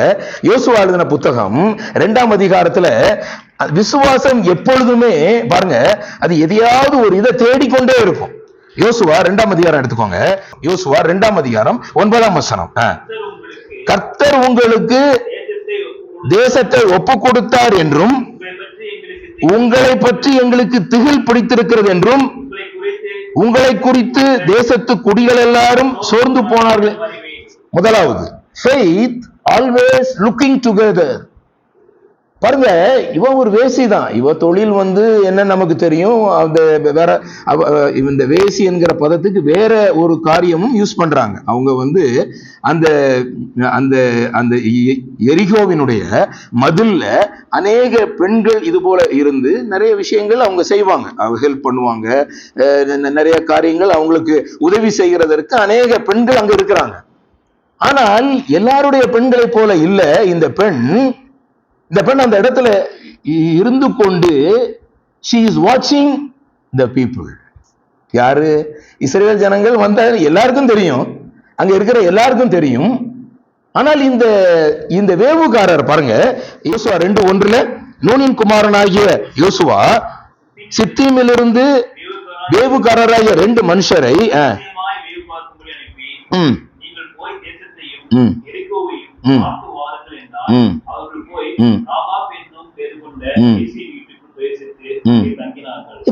யோசுவா எழுதின புத்தகம் 2ஆம் அதிகாரத்துல விசுவாசம் எப்பொழுதுமே பாருங்க அது எதையாவது ஒரு இதை தேடிக்கொண்டே இருக்கும். யோசுவா 2ஆம் அதிகாரம் எடுத்துக்கோங்க. யோசுவா 2ஆம் அதிகாரம் 9ஆம் வசனம். கர்த்தர் உங்களுக்கு தேசத்தை ஒப்பு கொடுத்தார் என்றும் உங்களை பற்றி எங்களுக்கு திகில் பிடித்திருக்கிறது என்றும் உங்களை குறித்து தேசத்து குடிகள் எல்லாரும் சோர்ந்து போனார்கள். முதலாவது, faith always looking together. பாருங்க, இவன் ஒரு வேசி தான். இவ தொழில் என்ன நமக்கு தெரியும். வேற இந்த வேசி என்கிற பதத்துக்கு வேற ஒரு காரியமும் யூஸ் பண்றாங்க. அவங்க அந்த அந்த அந்த எரிகோவினுடைய மதில்ல அநேக பெண்கள் இது போல இருந்து நிறைய விஷயங்கள் அவங்க செய்வாங்க. அவங்க ஹெல்ப் பண்ணுவாங்க. நிறைய காரியங்கள் அவங்களுக்கு உதவி செய்கிறதற்கு அநேக பெண்கள் அங்க இருக்கிறாங்க. ஆனால் எல்லாருடைய பெண்களை போல இல்ல இந்த பெண் அந்த இடத்துல இருந்து கொண்டு she is watching the people. யாரு? இஸ்ரவேல் ஜனங்கள் எல்லாருக்கும் தெரியும், அங்க இருக்கிற எல்லாருக்கும் தெரியும். ஆனால் இந்த வேவுகாரர் பாருங்க, யோசுவா 2:1 நூனின் குமாரனாகிய யோசுவா சித்தீமிலிருந்து வேவுகாரராகிய 2 மனுஷரை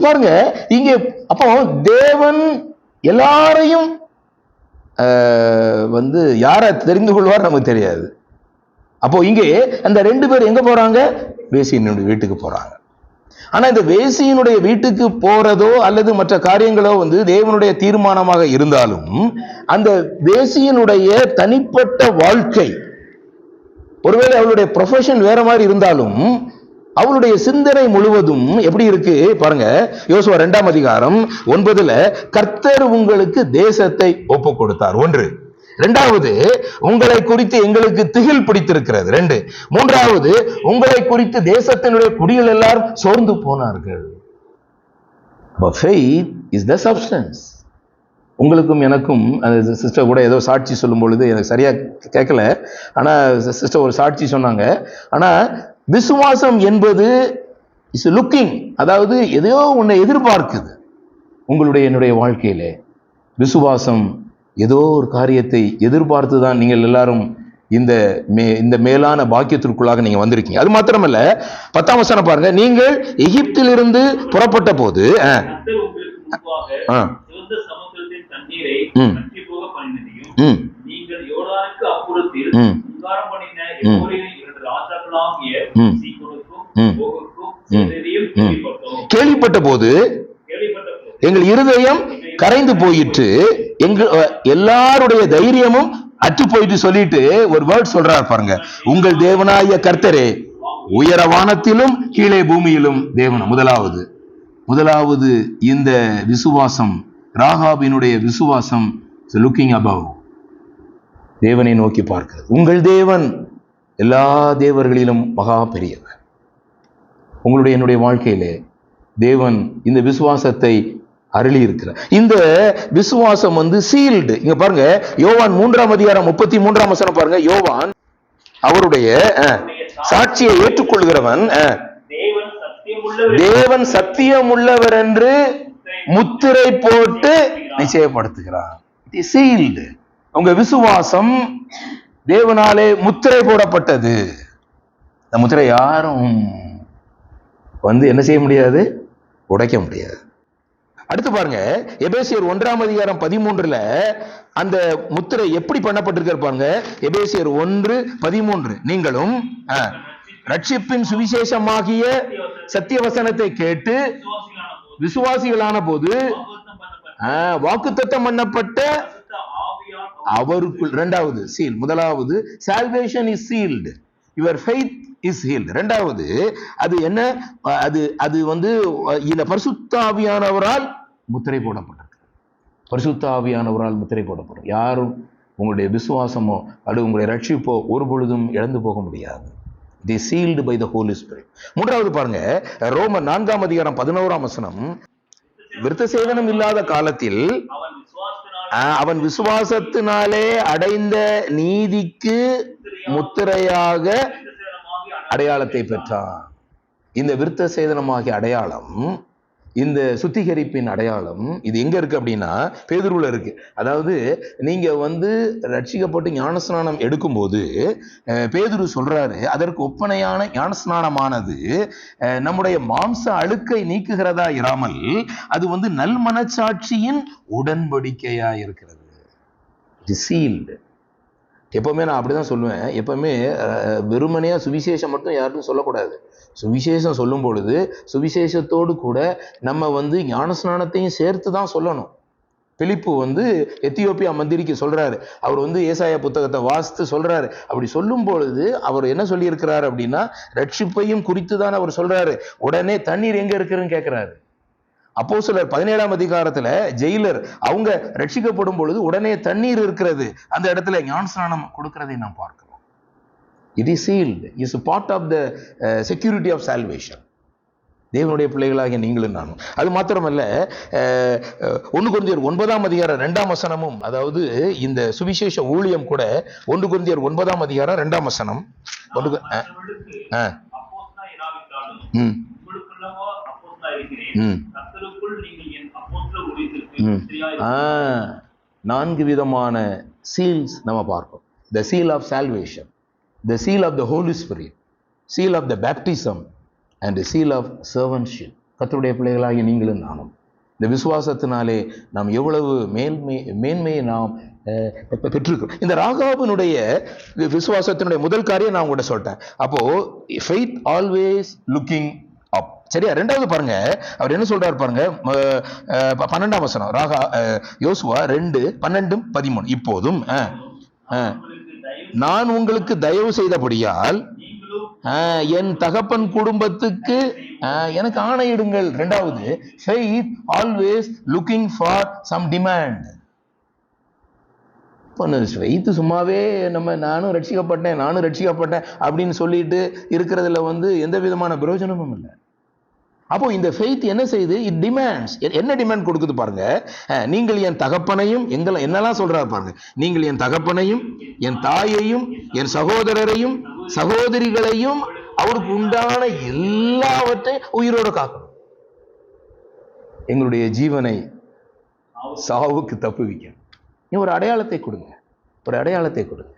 பாருங்க இங்க. அப்போ தேவன் எல்லாரையும் யார தெரிந்து கொள்வார் நமக்கு தெரியாது. அப்போ இங்கே அந்த 2 பேர் எங்க போறாங்க? வேசியினுடைய வீட்டுக்கு போறாங்க. ஆனா இந்த வேசியினுடைய வீட்டுக்கு போறதோ அல்லது மற்ற காரியங்களோ தேவனுடைய தீர்மானமாக இருந்தாலும் அந்த வேசியினுடைய தனிப்பட்ட வாழ்க்கை, ஒருவேளை அவளுடைய ப்ரொஃபஷன் வேற மாதிரி இருந்தாலும் அவளுடைய சிந்தனை முழுவதும் எப்படி இருக்கு பாருங்க. யோசுவா 2ஆம் அதிகாரம் 9 கர்த்தர் உங்களுக்கு தேசத்தை ஒப்பு கொடுத்தார் 1. 2வது, உங்களை குறித்து எங்களுக்கு திகில் பிடித்திருக்கிறது 2. 3வது, உங்களை குறித்து தேசத்தினுடைய குடிகள் எல்லாரும் சோர்ந்து போனார்கள். Faith is the substance. உங்களுக்கும் எனக்கும் அந்த சிஸ்டர் கூட ஏதோ சாட்சி சொல்லும் பொழுது எனக்கு சரியா கேட்கல, ஆனா சிஸ்டர் ஒரு சாட்சி சொன்னாங்க. ஆனா விசுவாசம் என்பது இஸ் லுக்கிங், அதாவது எதையோ ஒன்றை எதிர்பார்க்குது. என்னுடைய வாழ்க்கையிலே விசுவாசம் ஏதோ ஒரு காரியத்தை எதிர்பார்த்து தான் நீங்கள் எல்லாரும் இந்த மேலான பாக்கியத்திற்குள்ளாக நீங்க வந்திருக்கீங்க. அது மாத்திரமல்ல, 10ஆம் வசனம் பாருங்க. நீங்கள் எகிப்திலிருந்து புறப்பட்ட போது கேள்விப்பட்ட போது எங்கள் இருதயம் கரைந்து போயிற்று, எல்லாருடைய தைரியமும் அற்று போயிட்டு சொல்லிட்டு ஒரு வேர்ட் சொல்றாரு பாருங்க. உங்கள் தேவனாய கர்த்தரே உயர வானத்திலும் கீழே பூமியிலும் தேவன். முதலாவது இந்த விசுவாசம், ராகாபினுடைய விசுவாசம், லுக்கிங் அபவ், தேவனை நோக்கி பார்க்கிறது. உங்கள் தேவன் எல்லா தேவர்களிலும் மகா பெரியவர். உங்களுடைய என்னுடைய வாழ்க்கையிலே தேவன் இந்த விசுவாசத்தை அருளி இருக்கிறார். இந்த விசுவாசம் சீல்டு. இங்க பாருங்க, யோவான் 3ஆம் அதிகாரம் 33ஆம் வசனம் பாருங்க. யோவான் அவருடைய சாட்சியை ஏற்றுக்கொள்கிறவன் தேவன் சத்தியம் உள்ளவர் என்று முத்திரை போட்டு நிச்சயப்படுத்துகிறார். சீல்டு. உங்க விசுவாசம் தேவனாலே முத்திரை போடப்பட்டது. இந்த முத்திரை யாரும் என்ன செய்ய முடியாது, உடைக்க முடியாது. அடுத்து பாருங்க, எபேசியர் 1ஆம் அதிகாரம் 13ல அந்த முத்திரை எப்படி பண்ணப்பட்டிருக்க பாருங்க. எபேசியர் 1:13, நீங்களும் ரட்சிப்பின் சுவிசேஷமாகிய சத்தியவசனத்தை கேட்டு விசுவாசிகளான போது வாக்குத்தத்தம் பண்ணப்பட்ட அவருக்குள். இரண்டாவது சீல். முதலாவது salvation is sealed, your faith is sealed. இரண்டாவது அது என்ன, அது இந்த பரிசுத்த ஆவியானவரால் முத்திரை போடப்பட்டிருக்கு. பரிசுத்த ஆவியானவரால் முத்திரை போடப்படும். யாரும் உங்களுடைய விசுவாசமோ அல்லது உங்களுடைய ரட்சிப்போ ஒரு பொழுதும் இழந்து போக முடியாது. It is sealed by the Holy Spirit. மூன்றாவது பாருங்க, ரோமர் 4ஆம் அதிகாரம் 11ஆம் வசனம். விருத்த சேதனம் இல்லாத காலத்தில் அவன் விசுவாசத்தினாலே அடைந்த நீதிக்கு முத்திரையாக அடையாளத்தை பெற்றான். இந்த விருத்த சேதனமாகிய அடையாளம், இந்த சுத்திகரிப்பின் அடையாளம், இது எங்க இருக்கு அப்படின்னா பேதுருவுல இருக்கு. அதாவது நீங்க ரட்சிக்கப்பட்டு ஞானஸ்நானம் எடுக்கும்போது பேதுரு சொல்றாரு, அதற்கு ஒப்பனையான ஞானஸ்நானமானது நம்முடைய மாம்ச அழுக்கை நீக்குகிறதா இராமல் அது நல் மனச்சாட்சியின் உடன்படிக்கையா இருக்கிறது. சீல்டு. எப்பவுமே நான் அப்படிதான் சொல்லுவேன். எப்பவுமே வெறுமனையா சுவிசேஷம் மட்டும் யாருக்கும் சொல்லக்கூடாது. சுவிசேஷம் சொல்லும் பொழுது சுவிசேஷத்தோடு கூட நம்ம ஞானஸ்நானத்தையும் சேர்த்து தான் சொல்லணும். பிலிப்பு எத்தியோப்பியா மந்திரிக்கு சொல்றாரு. அவர் ஏசாயா புத்தகத்தை வாசித்து சொல்றாரு. அப்படி சொல்லும் பொழுது அவர் என்ன சொல்லி இருக்கிறாரு அப்படின்னா, ரட்சிப்பையும் குறித்து தான் அவர் சொல்றாரு. உடனே தண்ணீர் எங்க இருக்குன்னு கேட்கிறாரு. அப்போஸ்தலர் 17ஆம் அதிகாரத்துல ஜெயிலர் அவங்க ரட்சிக்கப்படும் பொழுது உடனே தண்ணீர் இருக்கிறது, அந்த இடத்துல ஞானஸ்நானம் கொடுக்கிறதை நாம் பார்க்கிறோம். It is sealed, is a part of the security of salvation. தேவனுடைய பிள்ளைகளாகிய நீங்களும் நானும். அது மாத்திரமல்ல, 1 கொரிந்தியர் 9ஆம் அதிகாரம் 2ஆம் வசனமும், அதாவது இந்த சுவிசேஷ ஊழியம் கூட 1 கொரிந்தியர் 9ஆம் அதிகாரம் 2ஆம் வசனம். நான்கு விதமான சீல்ஸ் நம்ம பார்ப்போம். The seal of salvation, the seal of the Holy Spirit, seal of the baptism and the seal of servantship. கர்த்தருடைய பிள்ளைகளாகிய நீங்களும் நானும் இந்த விசுவாசத்தினாலே நாம் எவ்வளவு மேன்மையை நாம் பெற்றிருக்கிறோம். இந்த ராகாபினுடைய விசுவாசத்தினுடைய முதல் காரியம் நான் உங்கள்கிட்ட சொல்லிட்டேன். அப்போ faith always looking up. சரியா? ரெண்டாவது பாருங்க, அவர் என்ன சொல்றாரு பாருங்க, 12ஆம் வசனம், யோசுவா 2:12-13. இப்போதும் நான் உங்களுக்கு தயவு செய்தபடியால் என் தகப்பன் குடும்பத்துக்கு எனக்கு ஆணையிடுங்கள். இரண்டாவது, faith always looking for some demand. faith சும்மாவே நானும் ரட்சிக்கப்பட்டேன் அப்படின்னு சொல்லிட்டு இருக்கிறதுல எந்த விதமான பிரயோஜனமும் இல்லை. அப்போ இந்த faith என்ன செய்யுது? It demands. என்ன டிமாண்ட் கொடுக்குது பாருங்க, நீங்கள் என் தகப்பனையும் என்னெல்லாம் சொல்றாரு பாருங்க, நீங்கள் என் தகப்பனையும் என் தாயையும் என் சகோதரரையும் சகோதரிகளையும் அவருக்கு உண்டான எல்லாவற்றையும் உயிரோடு காக்கணும். எங்களுடைய ஜீவனை சாவுக்கு தப்புவிக்கணும். நீ ஒரு அடையாளத்தை கொடுங்க, ஒரு அடையாளத்தை கொடுங்க.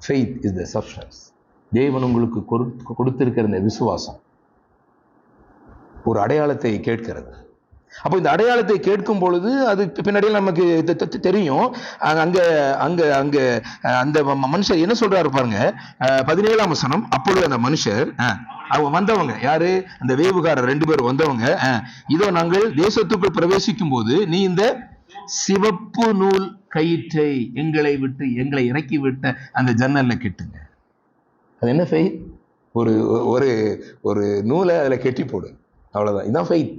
Faith is the substance. தேவன் உங்களுக்கு கொடுத்திருக்கிற இந்த விசுவாசம் ஒரு அடையாளத்தை கேட்கிறது. அப்போ இந்த அடையாளத்தை கேட்கும் பொழுது அது பின்னாடியே நமக்கு தெரியும். அங்க அங்க அங்க அந்த மனுஷர் என்ன சொல்றாரு பாருங்க, 17ஆம் வசனம். அப்பொழுது அந்த மனுஷர், அவங்க வந்தவங்க யாரு, அந்த வேவுகாரர் 2 பேர் வந்தவங்க, இதோ நாங்கள் தேசத்துக்குள் பிரவேசிக்கும் போது நீ இந்த சிவப்பு நூல் கயிற்றை எங்களை இறக்கி விட்ட அந்த ஜன்னல்ல கெட்டுங்க. அது என்ன ஃபெய்த்? ஒரு ஒரு ஒரு நூலை அதுல கெட்டி போடு, அவ்வளவுதான். இதுதான் ஃபெய்த்.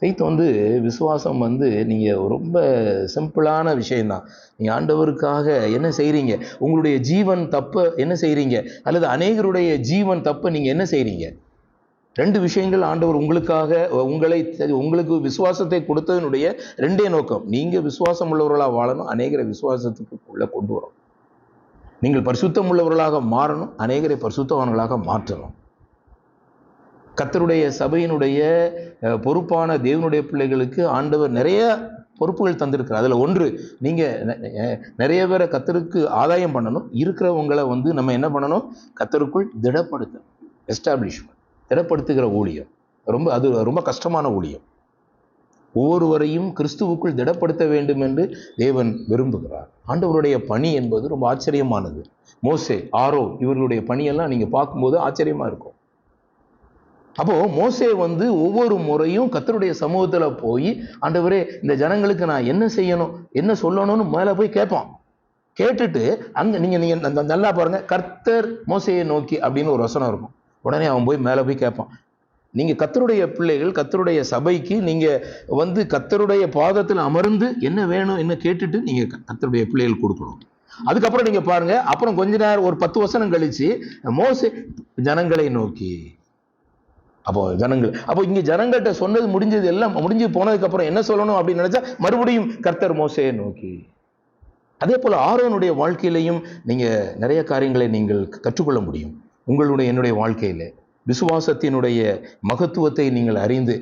ஃபெய்த் விசுவாசம் நீங்க ரொம்ப சிம்பிளான விஷயம்தான். நீங்க ஆண்டவருக்காக என்ன செய்றீங்க, உங்களுடைய ஜீவன் தப்ப என்ன செய்றீங்க, அல்லது அநேகருடைய ஜீவன் தப்ப நீங்க என்ன செய்றீங்க. 2 விஷயங்கள் ஆண்டவர் உங்களுக்காக உங்களுக்கு விசுவாசத்தை கொடுத்ததனுடைய 2 நோக்கம். நீங்க விசுவாசம் உள்ளவர்களா வாழணும், அநேகரை விசுவாசத்துக்கு உள்ள கொண்டு வரணும். நீங்கள் பரிசுத்தம் உள்ளவர்களாக மாறணும், அநேகரை பரிசுத்தவான்களாக மாற்றணும். கர்த்தருடைய சபையினுடைய பொறுப்பான தேவனுடைய பிள்ளைகளுக்கு ஆண்டவர் நிறைய பொறுப்புகள் தந்திருக்கிறார். அதில் ஒன்று, நீங்க நிறைய பேரை கர்த்தருக்கு ஆதாயம் பண்ணணும். இருக்கிறவங்களை நம்ம என்ன பண்ணணும், கர்த்தருக்குள் திடப்படுத்தணும். எஸ்டாப்ளிஷ்மெண்ட், திடப்படுத்துகிற ஊழியம் அது ரொம்ப கஷ்டமான ஊழியம். ஒவ்வொருவரையும் கிறிஸ்துவுக்குள் திடப்படுத்த வேண்டும் என்று தேவன் விரும்புகிறார். ஆண்டவருடைய பணி என்பது ரொம்ப ஆச்சரியமானது. மோசே, ஆரோன் இவர்களுடைய பணியெல்லாம் நீங்க பார்க்கும்போது ஆச்சரியமா இருக்கும். அப்போ மோசே ஒவ்வொரு முறையும் கர்த்தருடைய சமூகத்துல போய், ஆண்டவரே இந்த ஜனங்களுக்கு நான் என்ன செய்யணும், என்ன சொல்லணும்னு மேல போய் கேட்பான். கேட்டுட்டு அங்க நீங்க நல்லா பாருங்க, கர்த்தர் மோசையை நோக்கி அப்படின்னு ஒரு வசனம் இருக்கும். உடனே அவன் போய் மேல போய் கேட்பான். நீங்க கர்த்தருடைய பிள்ளைகள், கர்த்தருடைய சபைக்கு நீங்க கர்த்தருடைய பாதத்தில் அமர்ந்து என்ன வேணும் என்ன கேட்டுட்டு நீங்க கர்த்தருடைய பிள்ளைகள் கொடுக்கணும். அதுக்கப்புறம் நீங்க பாருங்க, அப்புறம் கொஞ்ச நேரம் ஒரு 10 வசனம் கழிச்சு மோசே ஜனங்களை நோக்கி. அப்போ இங்க ஜனங்கள்கிட்ட சொன்னது முடிஞ்சது, எல்லாம் முடிஞ்சு போனதுக்கு அப்புறம் என்ன சொல்லணும் அப்படின்னு நினைச்சா மறுபடியும் கர்த்தர் மோசேயை நோக்கி. அதே போல ஆரோனுடைய வாழ்க்கையிலையும் நீங்க நிறைய காரியங்களை நீங்கள் கற்றுக்கொள்ள முடியும். என்னுடைய வாழ்க்கையில விசுவாசத்தினுடைய மகத்துவத்தை நீங்கள் அறிந்து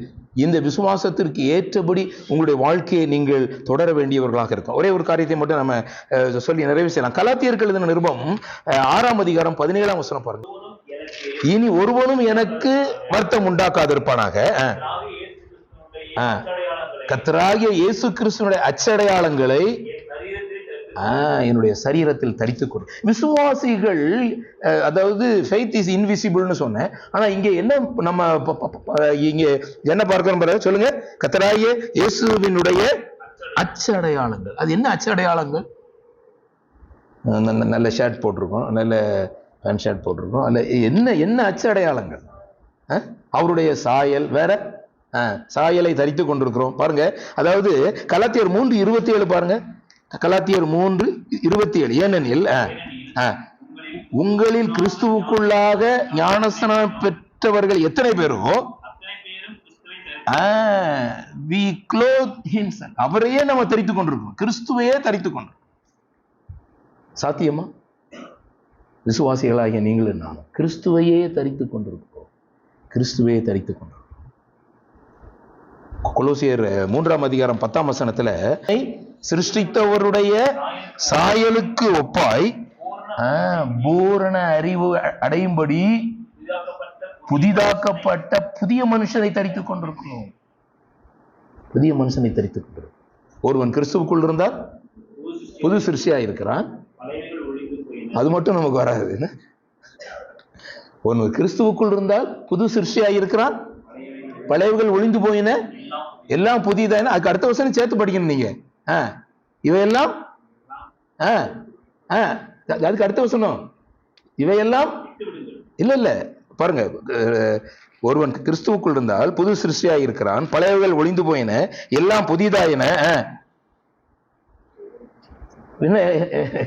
இந்த விசுவாசத்திற்கு ஏற்றபடி உங்களுடைய வாழ்க்கையை நீங்கள் தொடர வேண்டியவர்களாக இருக்கும். ஒரே ஒரு காரியத்தை மட்டும் நம்ம சொல்லி நிறைவு செய்யலாம். கலாத்தியர்கள் எழுதின நிருபம் 6ஆம் அதிகாரம் 17ஆம் வசனம் பாருங்க. இனி ஒருவனும் எனக்கு வருத்தம் உண்டாக்காதிருப்பானாக, கர்த்தராகிய இயேசு கிறிஸ்துவினுடைய அச்சடையாளங்களை என்னுடைய சரீரத்தில் தரித்துக் கொண்டு. விசுவாசிகள், அதாவது ஃபெய்த் இஸ் இன்விசிபிள்னு சொன்னேன். ஆனா இங்க என்ன நம்ம இங்க என்ன பார்க்கிறோம் சொல்லுங்க, கர்த்தராகிய இயேசுவினுடைய அச்சடையாளங்கள். அது என்ன அச்சடையாளங்கள்? நல்ல ஷர்ட் போட்டிருக்கோம், நல்ல பேண்ட் ஷர்ட் போட்டிருக்கோம், அல்ல என்ன அச்சு அடையாளங்கள்? அவருடைய சாயல் வேற, சாயலை தரித்து கொண்டிருக்கிறோம் பாருங்க. அதாவது கலாத்தியர் 3:27 பாருங்க. கலாத்தியர் 3:27, ஏனெனில் உங்களில் கிறிஸ்துவுக்குள்ளாக ஞானஸ்நானம் பெற்றவர்கள் எத்தனை பேரோ we clothe himself, அவரையே நம்ம தரித்து கொண்டிருக்கிறோம், கிறிஸ்துவையே தரித்து கொண்டிருக்கிறோம். சாத்தியமா? விசுவாசிகளாகிய நீங்களும் நானும் கிறிஸ்துவையே தரித்து கொண்டிருக்கிறோம், கிறிஸ்துவையே தரித்து கொண்டிருக்கிறோம். கொலோசியர் 3ஆம் அதிகாரம் 10ஆம் வசனத்துல, சிருஷ்டித்தவருடைய சாயலுக்கு ஒப்பாய் பூரண அறிவு அடையும்படி புதிதாக்கப்பட்ட புதிய மனுஷனை தரித்துக் கொண்டிருக்கிறோம். புதிய மனுஷனை தரித்துக் கொண்டிருக்கிறோம். ஒருவன் கிறிஸ்துவுக்குள் இருந்தால் புது சிருஷ்டியா இருக்கிறான். அது மட்டும் நமக்கு வராது. ஒருவன் கிறிஸ்துவுக்குள் இருந்தால் புது சிருஷ்டியா இருக்கிறான், பழையவர்கள் ஒளிந்து போயின எல்லாம் புதியதான. அதுக்கு அடுத்த வசனம் சேர்த்து படிக்கணும் நீங்க. இவையெல்லாம் அதுக்கு அடுத்த வசனம் இவையெல்லாம் இல்ல பாருங்க, ஒருவன் கிறிஸ்துவுக்குள் இருந்தால் புது சிருஷ்டியா இருக்கிறான், பழையவர்கள் ஒளிந்து போயின எல்லாம் புதிதாயின.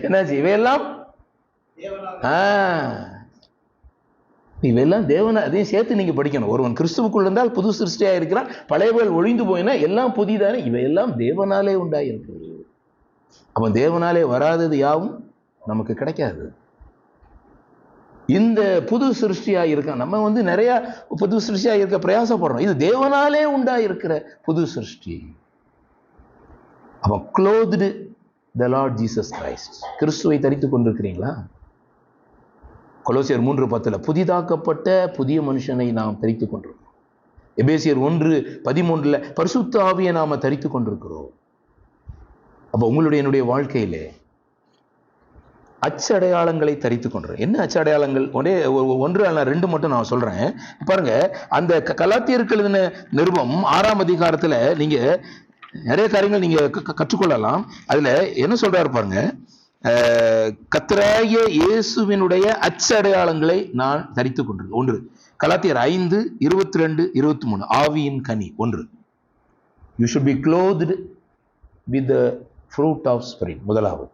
என்னாச்சு? இவையெல்லாம் இவையெல்லாம் தேவன, அதையும் சேர்த்து நீங்க படிக்கணும். ஒருவன் கிறிஸ்துவுக்குள் இருந்தால் புது சிருஷ்டியா இருக்கிறான், பழையவர்கள் ஒளிந்து போயின எல்லாம் புதிதான. இவையெல்லாம் தேவனாலே உண்டாயிருக்கிறது. அப்ப தேவனாலே வராதது யாவும் நமக்கு கிடைக்காது. இந்த புது சிருஷ்டியா இருக்க நம்ம நிறைய புது சிருஷ்டியா இருக்க பிரயாசப்படுறோம். இது தேவனாலே உண்டாயிருக்கிற புது சிருஷ்டி. அப்ப clothed the Lord Jesus Christ. கிறிஸ்துவை தரித்துக் கொண்டிருக்கிறீங்களா? கொலோசியர் 3:10 புதிதாக்கப்பட்ட புதிய மனுஷனை நாம் தரித்துக் கொண்டிருக்கிறோம். எபேசியர் 1:13 பரிசுத்த ஆவியை நாம தரித்துக் கொண்டிருக்கிறோம். அப்ப உங்களுடைய என்னுடைய வாழ்க்கையிலே அச்சடையாளங்களை தரித்துக் கொண்டிருக்கிறோம். என்ன அச்சடையாளங்கள்? ஒன்று அல்ல ரெண்டு மட்டும் நான் சொல்றேன். பாருங்க, அந்த கலாத்தியருக்கு எழுதின நிருபம் 6ஆம் அதிகாரத்துல நீங்க நிறைய காரியங்கள் நீங்க கற்றுக்கொள்ளலாம். அதுல என்ன சொல்றாரு பாருங்க, கர்த்தராகிய இயேசுவினுடைய அச்சடையாளங்களை நான் தரித்துக் கொண்டிருக்கிறேன். ஒன்று கலாத்தியர் 5:22-23 ஆவியின் கனி. ஒன்று, you should be clothed with the fruit of spirit. முதலாவது,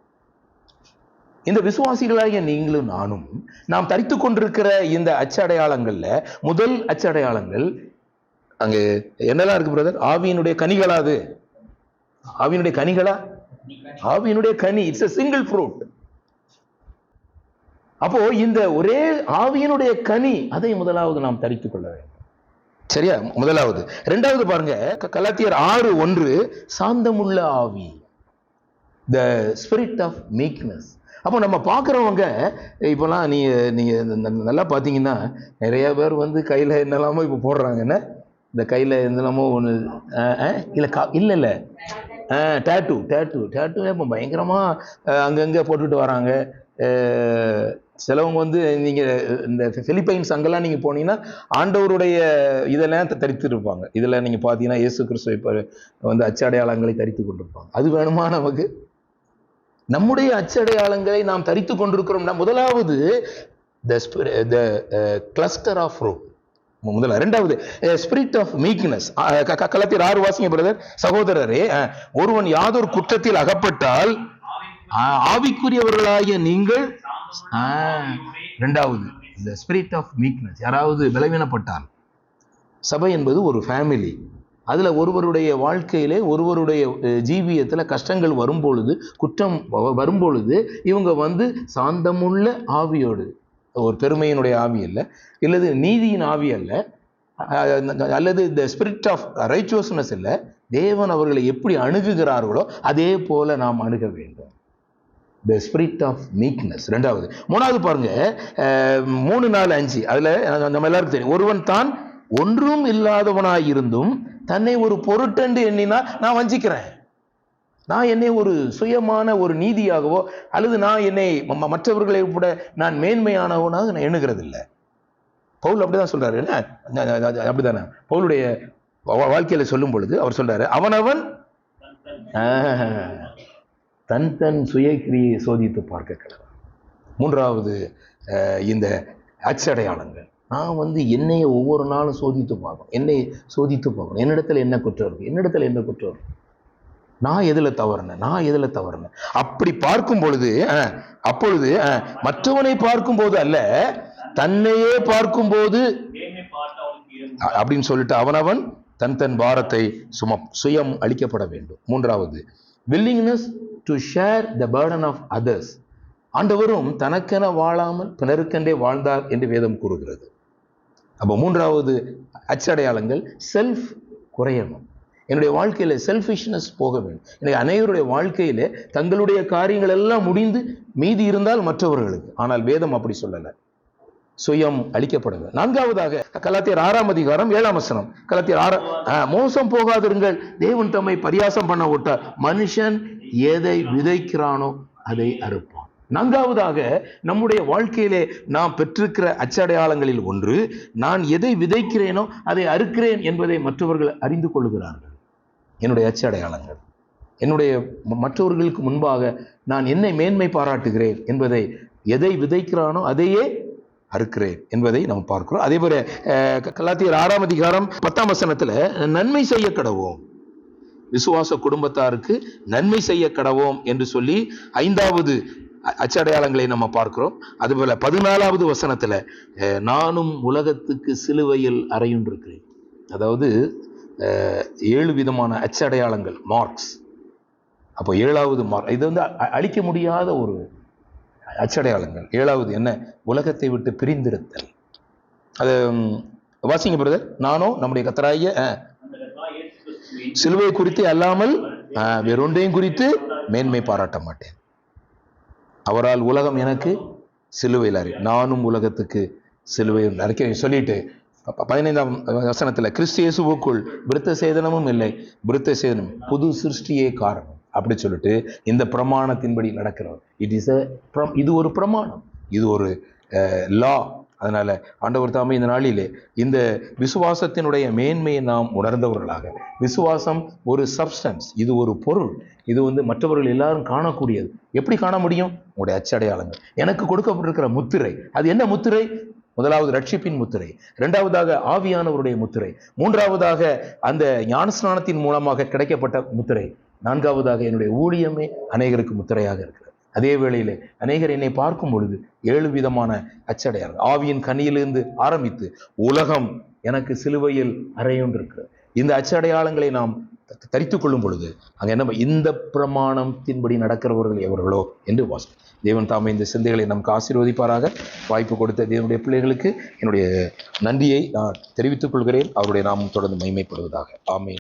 இந்த விசுவாசிகளாகிய நீங்களும் நானும் நாம் தரித்துக் கொண்டிருக்கிற இந்த அச்சடையாளங்கள்ல முதல் அச்சடையாளங்கள் அங்க என்னெல்லாம் இருக்கு பிரதர்? ஆவியினுடைய கனிகளா? அது ஆவியினுடைய கனிகளா? ஆவியினுடைய கனி. It's a single fruit. அப்போ இந்த ஒரே ஆவியினுடைய கனி, அதை முதலாவது நாம் தரித்துக் கொள்ள வேண்டும். சரியா? முதலாவது. இரண்டாவது பாருங்க, கலாத்தியர் 6:1 சாந்தமுள்ள ஆவி, the spirit of meekness. அப்போ நம்ம பார்க்குறவங்க இப்போலாம் நீங்க நல்லா பார்த்தீங்கன்னா நிறைய பேர் வந்து கையில் என்னெல்லாமோ இப்போ போடுறாங்கன்னா, இந்த கையில் என்னெல்லாமோ ஒன்று இல்லை டேட்டூ இப்போ பயங்கரமாக அங்கங்கே போட்டுட்டு வராங்க. சிலவங்க வந்து நீங்கள் இந்த பிலிப்பைன்ஸ் அங்கெல்லாம் நீங்கள் போனீங்கன்னா ஆண்டவருடைய இதெல்லாம் தரித்து இருப்பாங்க. இதில் நீங்கள் பார்த்தீங்கன்னா இயேசு கிறிஸ்துவை இப்போ வந்து அச்சடையாளங்களை தரித்து கொண்டிருப்பாங்க. அது வேணுமா நமக்கு? நம்முடைய அச்சடையாளங்களை நாம் தரித்து கொண்டிருக்கிறோம். முதலாவது கிளஸ்டர் ஆஃப் ஃப்ரூட். முதல்ல. இரண்டாவது ஸ்பிரிட் ஆஃப் மீக்னஸ். கலாத்தியர் 6 வாசிங்க பிரதர். சகோதரரே, ஒருவன் யாதொரு குற்றத்தில் அகப்பட்டால் ஆவிக்குரியவர்களாகிய நீங்கள். இரண்டாவது இந்த ஸ்பிரிட் ஆஃப் மீக்னஸ். யாராவது பலவீனப்பட்டால், சபை என்பது ஒரு ஃபேமிலி. அதுல ஒருவருடைய வாழ்க்கையிலே ஒருவருடைய ஜீவியத்துல கஷ்டங்கள் வரும்பொழுது, குற்றம் வரும்பொழுது, இவங்க வந்து சாந்தமுள்ள ஆவியோடு, ஒரு பெருமையினுடைய ஆவி அல்ல, இல்லது நீதியின் ஆவி அல்ல, அல்லது இந்த ஸ்பிரிட் ஆஃப் ரைச்சுவஸ்னஸ் இல்ல, தேவன் அவர்களை எப்படி அணுகுகிறார்களோ அதே போல நாம் அணுக வேண்டும். The spirit of meekness. ரெண்டாவது. மூணாவது பாருங்க, 3, 4, 5 அதுல நம்ம எல்லாருக்கும் தெரியும். ஒருவன் தான் ஒன்றும் இல்லாதவனாயிருந்தும் தன்னை ஒரு பொருட்டென்று எண்ணினா நான் வஞ்சிக்கிறேன், நான் என்னை ஒரு சுயமான ஒரு நீதியாகவோ அல்லது நான் என்னை மற்றவர்களை கூட நான் மேன்மையானவனாக நான் எண்ணுகிறது இல்லை. பவுல் அப்படிதான் சொல்றாரு. என்ன அப்படிதானே பவுலுடைய வாழ்க்கையில சொல்லும் பொழுது அவர் சொல்றாரு, அவனவன் தன் தன் சுயக்கிரியை சோதித்து பார்க்க கடவுள். மூன்றாவது இந்த அச்சடையாளங்கள். நான் வந்து என்னைய ஒவ்வொரு நாளும் சோதித்து பார்க்கணும், என்னை சோதித்து பார்க்கணும். என்னிடத்துல என்ன குற்றம் இருக்கு, என்னிடத்துல என்ன குற்றம் இருக்கு, நான் எதுல தவறுனேன். அப்படி பார்க்கும் பொழுது அப்பொழுது மற்றவனை பார்க்கும் போது அல்ல, தன்னையே பார்க்கும் போது அப்படின்னு சொல்லிட்டு அவனவன் தன் தன் பாரத்தை சுயம் அளிக்கப்பட வேண்டும். மூன்றாவது, willingness to share the burden of others. ஆண்டவரும் தனக்கென வாழாமல் பிறருக்கென்றே வாழ்ந்தார் என்று வேதம் கூறுகிறது. அப்போ மூன்றாவது அச்சடையாளங்கள் செல்ஃப் குறையணும். என்னுடைய வாழ்க்கையில செல்ஃபிஷ்னஸ் போக வேண்டும். எனக்கு அனைவருடைய வாழ்க்கையில தங்களுடைய காரியங்கள் எல்லாம் முடிந்து மீதி இருந்தால் மற்றவர்களுக்கு. ஆனால் வேதம் அப்படி சொல்லல, சுயம் அளிக்கப்படுங்க. நான்காவதாக கலாத்தியர் 6ஆம் அதிகாரம் 7ஆம் வசனம். கலாத்தியர் 6 மோசம் போகாதிருங்கள், தேவன் தம்மை பரியாசம் பண்ண விட்டார், மனுஷன் எதை விதைக்கிறானோ அதை அறுப்பான். நான்காவதாக நம்முடைய வாழ்க்கையிலே நாம் பெற்றிருக்கிற அச்சடையாளங்களில் ஒன்று, நான் எதை விதைக்கிறேனோ அதை அறுக்கிறேன் என்பதை மற்றவர்கள் அறிந்து கொள்கிறார்கள். என்னுடைய அச்சடையாளங்கள், என்னுடைய மற்றவர்களுக்கு முன்பாக நான் என்னை மேன்மை பாராட்டுகிறேன் என்பதை, எதை விதைக்கிறானோ அதையே அறுக்கிறேன் என்பதை நாம் பார்க்கிறோம். அதே போல கலாத்தியர் 6ஆம் அதிகாரம் 10ஆம் வசனத்துல நன்மை செய்ய கடவோம், விசுவாச குடும்பத்தாருக்கு நன்மை செய்ய கடவோம் என்று சொல்லி 5வது அச்சடையாளங்களை நம்ம பார்க்கிறோம். அதுபோல 14வது வசனத்துல நானும் உலகத்துக்கு சிலுவையில் அறையுண்டிருக்கிறேன். அதாவது 7 விதமான அச்சடையாளங்கள், மார்க்ஸ். அப்போ 7வது மார்க், இது வந்து அழிக்க முடியாத ஒரு அச்சடையாளங்கள். 7வது என்ன? உலகத்தை விட்டு பிரிந்திருத்தல். அது வாசிங்க பிரதர். நானோ நம்முடைய கர்த்தராகிய சிலுவை குறித்து அல்லாமல் வேறொன்றையும் குறித்து மேன்மை பாராட்ட மாட்டேன். அவரால் உலகம் எனக்கு சிலுவையில் நானும் உலகத்துக்கு சிலுவை அறிக்கை சொல்லிட்டு 15ஆம் வசனத்துல கிறிஸ்து இயேசுவுக்குள் விருத்த சேதனமும் இல்லை, விருத்த சேதனம் புது சிருஷ்டியே காரணம் அப்படி சொல்லிட்டு இந்த பிரமாணத்தின்படி நடக்கிறோம். இது ஒரு பிரமாணம், இது ஒரு லா. அதனால ஆண்டவர் தாமே இந்த நாளிலே இந்த விசுவாசத்தினுடைய மேன்மையை நாம் உணர்ந்தவர்களாக, விசுவாசம் ஒரு சப்ஸ்டன்ஸ், இது ஒரு பொருள், இது மற்றவர்கள் எல்லாரும் காணக்கூடியது. எப்படி காண முடியும்? உங்களுடைய அச்சடையாளங்கள். எனக்கு கொடுக்கப்பட்டிருக்கிற முத்திரை, அது என்ன முத்திரை? முதலாவது ரட்சிப்பின் முத்திரை, இரண்டாவதாக ஆவியானவருடைய முத்திரை, மூன்றாவதாக அந்த ஞானஸ்நானத்தின் மூலமாக கிடைக்கப்பட்ட முத்திரை, நான்காவதாக என்னுடைய ஊழியமே அநேகருக்கு முத்திரையாக இருக்கிறது. அதே வேளையிலே அநேகர் என்னை பார்க்கும் பொழுது 7 விதமான அச்சடையாளர்கள், ஆவியின் கனியிலிருந்து ஆரம்பித்து உலகம் எனக்கு சிலுவையில் அறையொன்றிருக்கிறது. இந்த அச்சடையாளங்களை நாம் தரித்துக் கொள்ளும் பொழுது அங்க என்ன, இந்த பிரமாணத்தின்படி நடக்கிறவர்கள் எவர்களோ என்று வாசம். தேவன் தாமே இந்த சிந்தைகளை நமக்கு ஆசீர்வதிப்பாராக. வாய்ப்பு கொடுத்த தேவனுடைய பிள்ளைகளுக்கு என்னுடைய நன்றியை நான் தெரிவித்துக் கொள்கிறேன். அவருடைய நாமம் தொடர்ந்து மகிமைப்படுவதாக. ஆமென்.